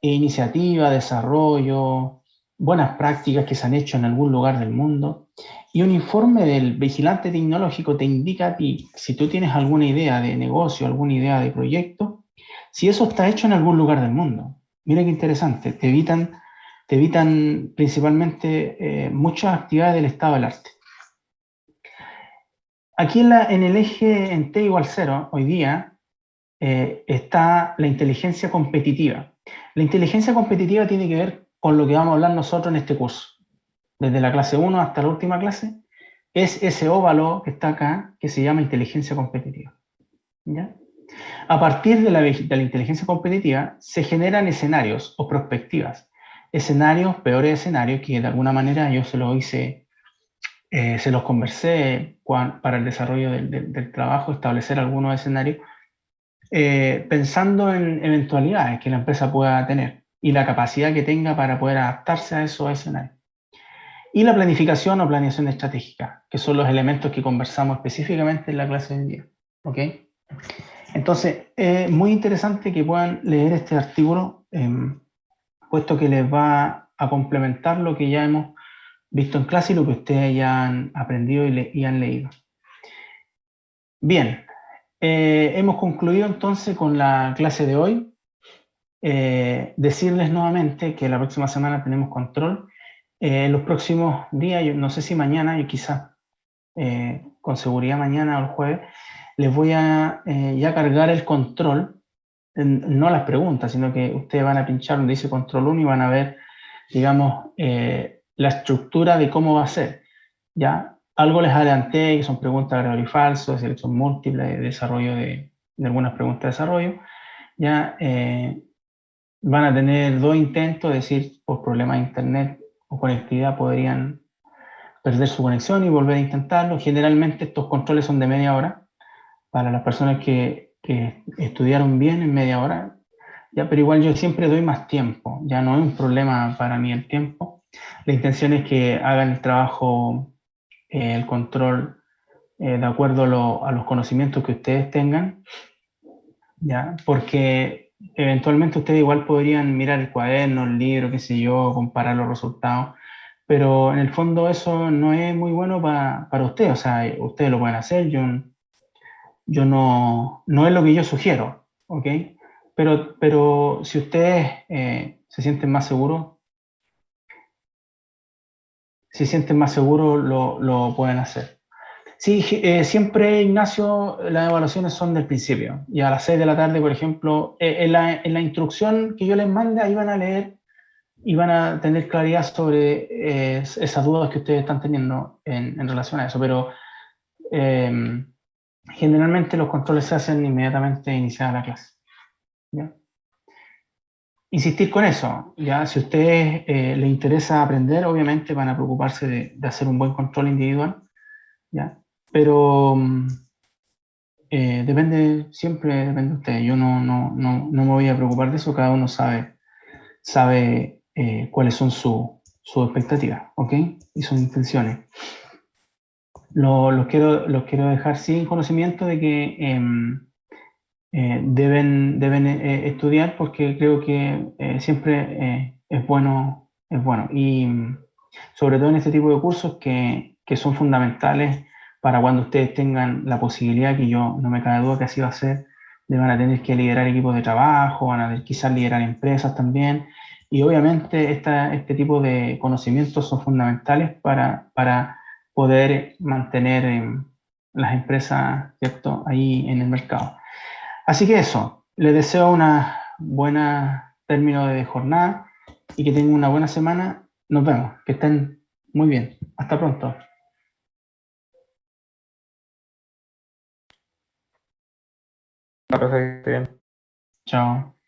iniciativas, desarrollo, buenas prácticas que se han hecho en algún lugar del mundo. Y un informe del vigilante tecnológico te indica a ti, si tú tienes alguna idea de negocio, alguna idea de proyecto, si eso está hecho en algún lugar del mundo. Mira qué interesante, te evitan principalmente muchas actividades del estado del arte. Aquí en el eje en T igual 0, hoy día, está la inteligencia competitiva. La inteligencia competitiva tiene que ver con lo que vamos a hablar nosotros en este curso. Desde la clase 1 hasta la última clase, es ese óvalo que está acá, que se llama inteligencia competitiva, ¿ya? A partir de la inteligencia competitiva, se generan escenarios o perspectivas. Escenarios, peores escenarios, que de alguna manera yo se los conversé para el desarrollo del trabajo, establecer algunos escenarios, pensando en eventualidades que la empresa pueda tener y la capacidad que tenga para poder adaptarse a esos escenarios. Y la planificación o planeación estratégica, que son los elementos que conversamos específicamente en la clase de hoy día. ¿Ok? Entonces, es muy interesante que puedan leer este artículo, puesto que les va a complementar lo que ya hemos visto en clase y lo que ustedes ya han aprendido y han leído. Bien, hemos concluido entonces con la clase de hoy. Decirles nuevamente que la próxima semana tenemos control. En los próximos días, yo no sé si mañana y quizás con seguridad mañana o el jueves, les voy a ya cargar el control, no las preguntas, sino que ustedes van a pinchar donde dice control 1 y van a ver, digamos, la estructura de cómo va a ser. ¿Ya? Algo les adelanté, que son preguntas verdadero y falso, de selección múltiple, de desarrollo de algunas preguntas de desarrollo. Ya van a tener 2 intentos, es decir, por problemas de internet o conectividad podrían perder su conexión y volver a intentarlo. Generalmente estos controles son de media hora para las personas que estudiaron bien en media hora, ya, pero igual yo siempre doy más tiempo, ya no es un problema para mí el tiempo. La intención es que hagan el trabajo, el control, de acuerdo a los conocimientos que ustedes tengan, ya, porque eventualmente ustedes igual podrían mirar el cuaderno, el libro, qué sé yo, comparar los resultados, pero en el fondo eso no es muy bueno para ustedes, o sea, ustedes lo pueden hacer, yo no es lo que yo sugiero, ¿ok? Pero si ustedes se sienten más seguros, lo pueden hacer. Sí, siempre, Ignacio, las evaluaciones son del principio. Y a las 6 de la tarde, por ejemplo, en la instrucción que yo les mande, ahí van a leer y van a tener claridad sobre esas dudas que ustedes están teniendo en relación a eso. Pero generalmente los controles se hacen inmediatamente iniciada la clase, ¿ya? insistir con eso. Ya, si a ustedes les interesa aprender, obviamente van a preocuparse de hacer un buen control individual, ¿ya? Pero siempre depende de ustedes. Yo no me voy a preocupar de eso, cada uno sabe cuáles son sus expectativas, ¿ok? Y sus intenciones. Los quiero dejar sin conocimiento de que deben estudiar, porque creo que siempre es bueno, es bueno. Y sobre todo en este tipo de cursos que son fundamentales para cuando ustedes tengan la posibilidad, que yo no me cabe duda que así va a ser, de van a tener que liderar equipos de trabajo, van a quizás liderar empresas también. Y obviamente este tipo de conocimientos son fundamentales para poder mantener las empresas, ¿cierto?, ahí en el mercado. Así que eso, les deseo una buena término de jornada y que tengan una buena semana. Nos vemos, que estén muy bien. Hasta pronto. No, profe, que esté bien. Chao.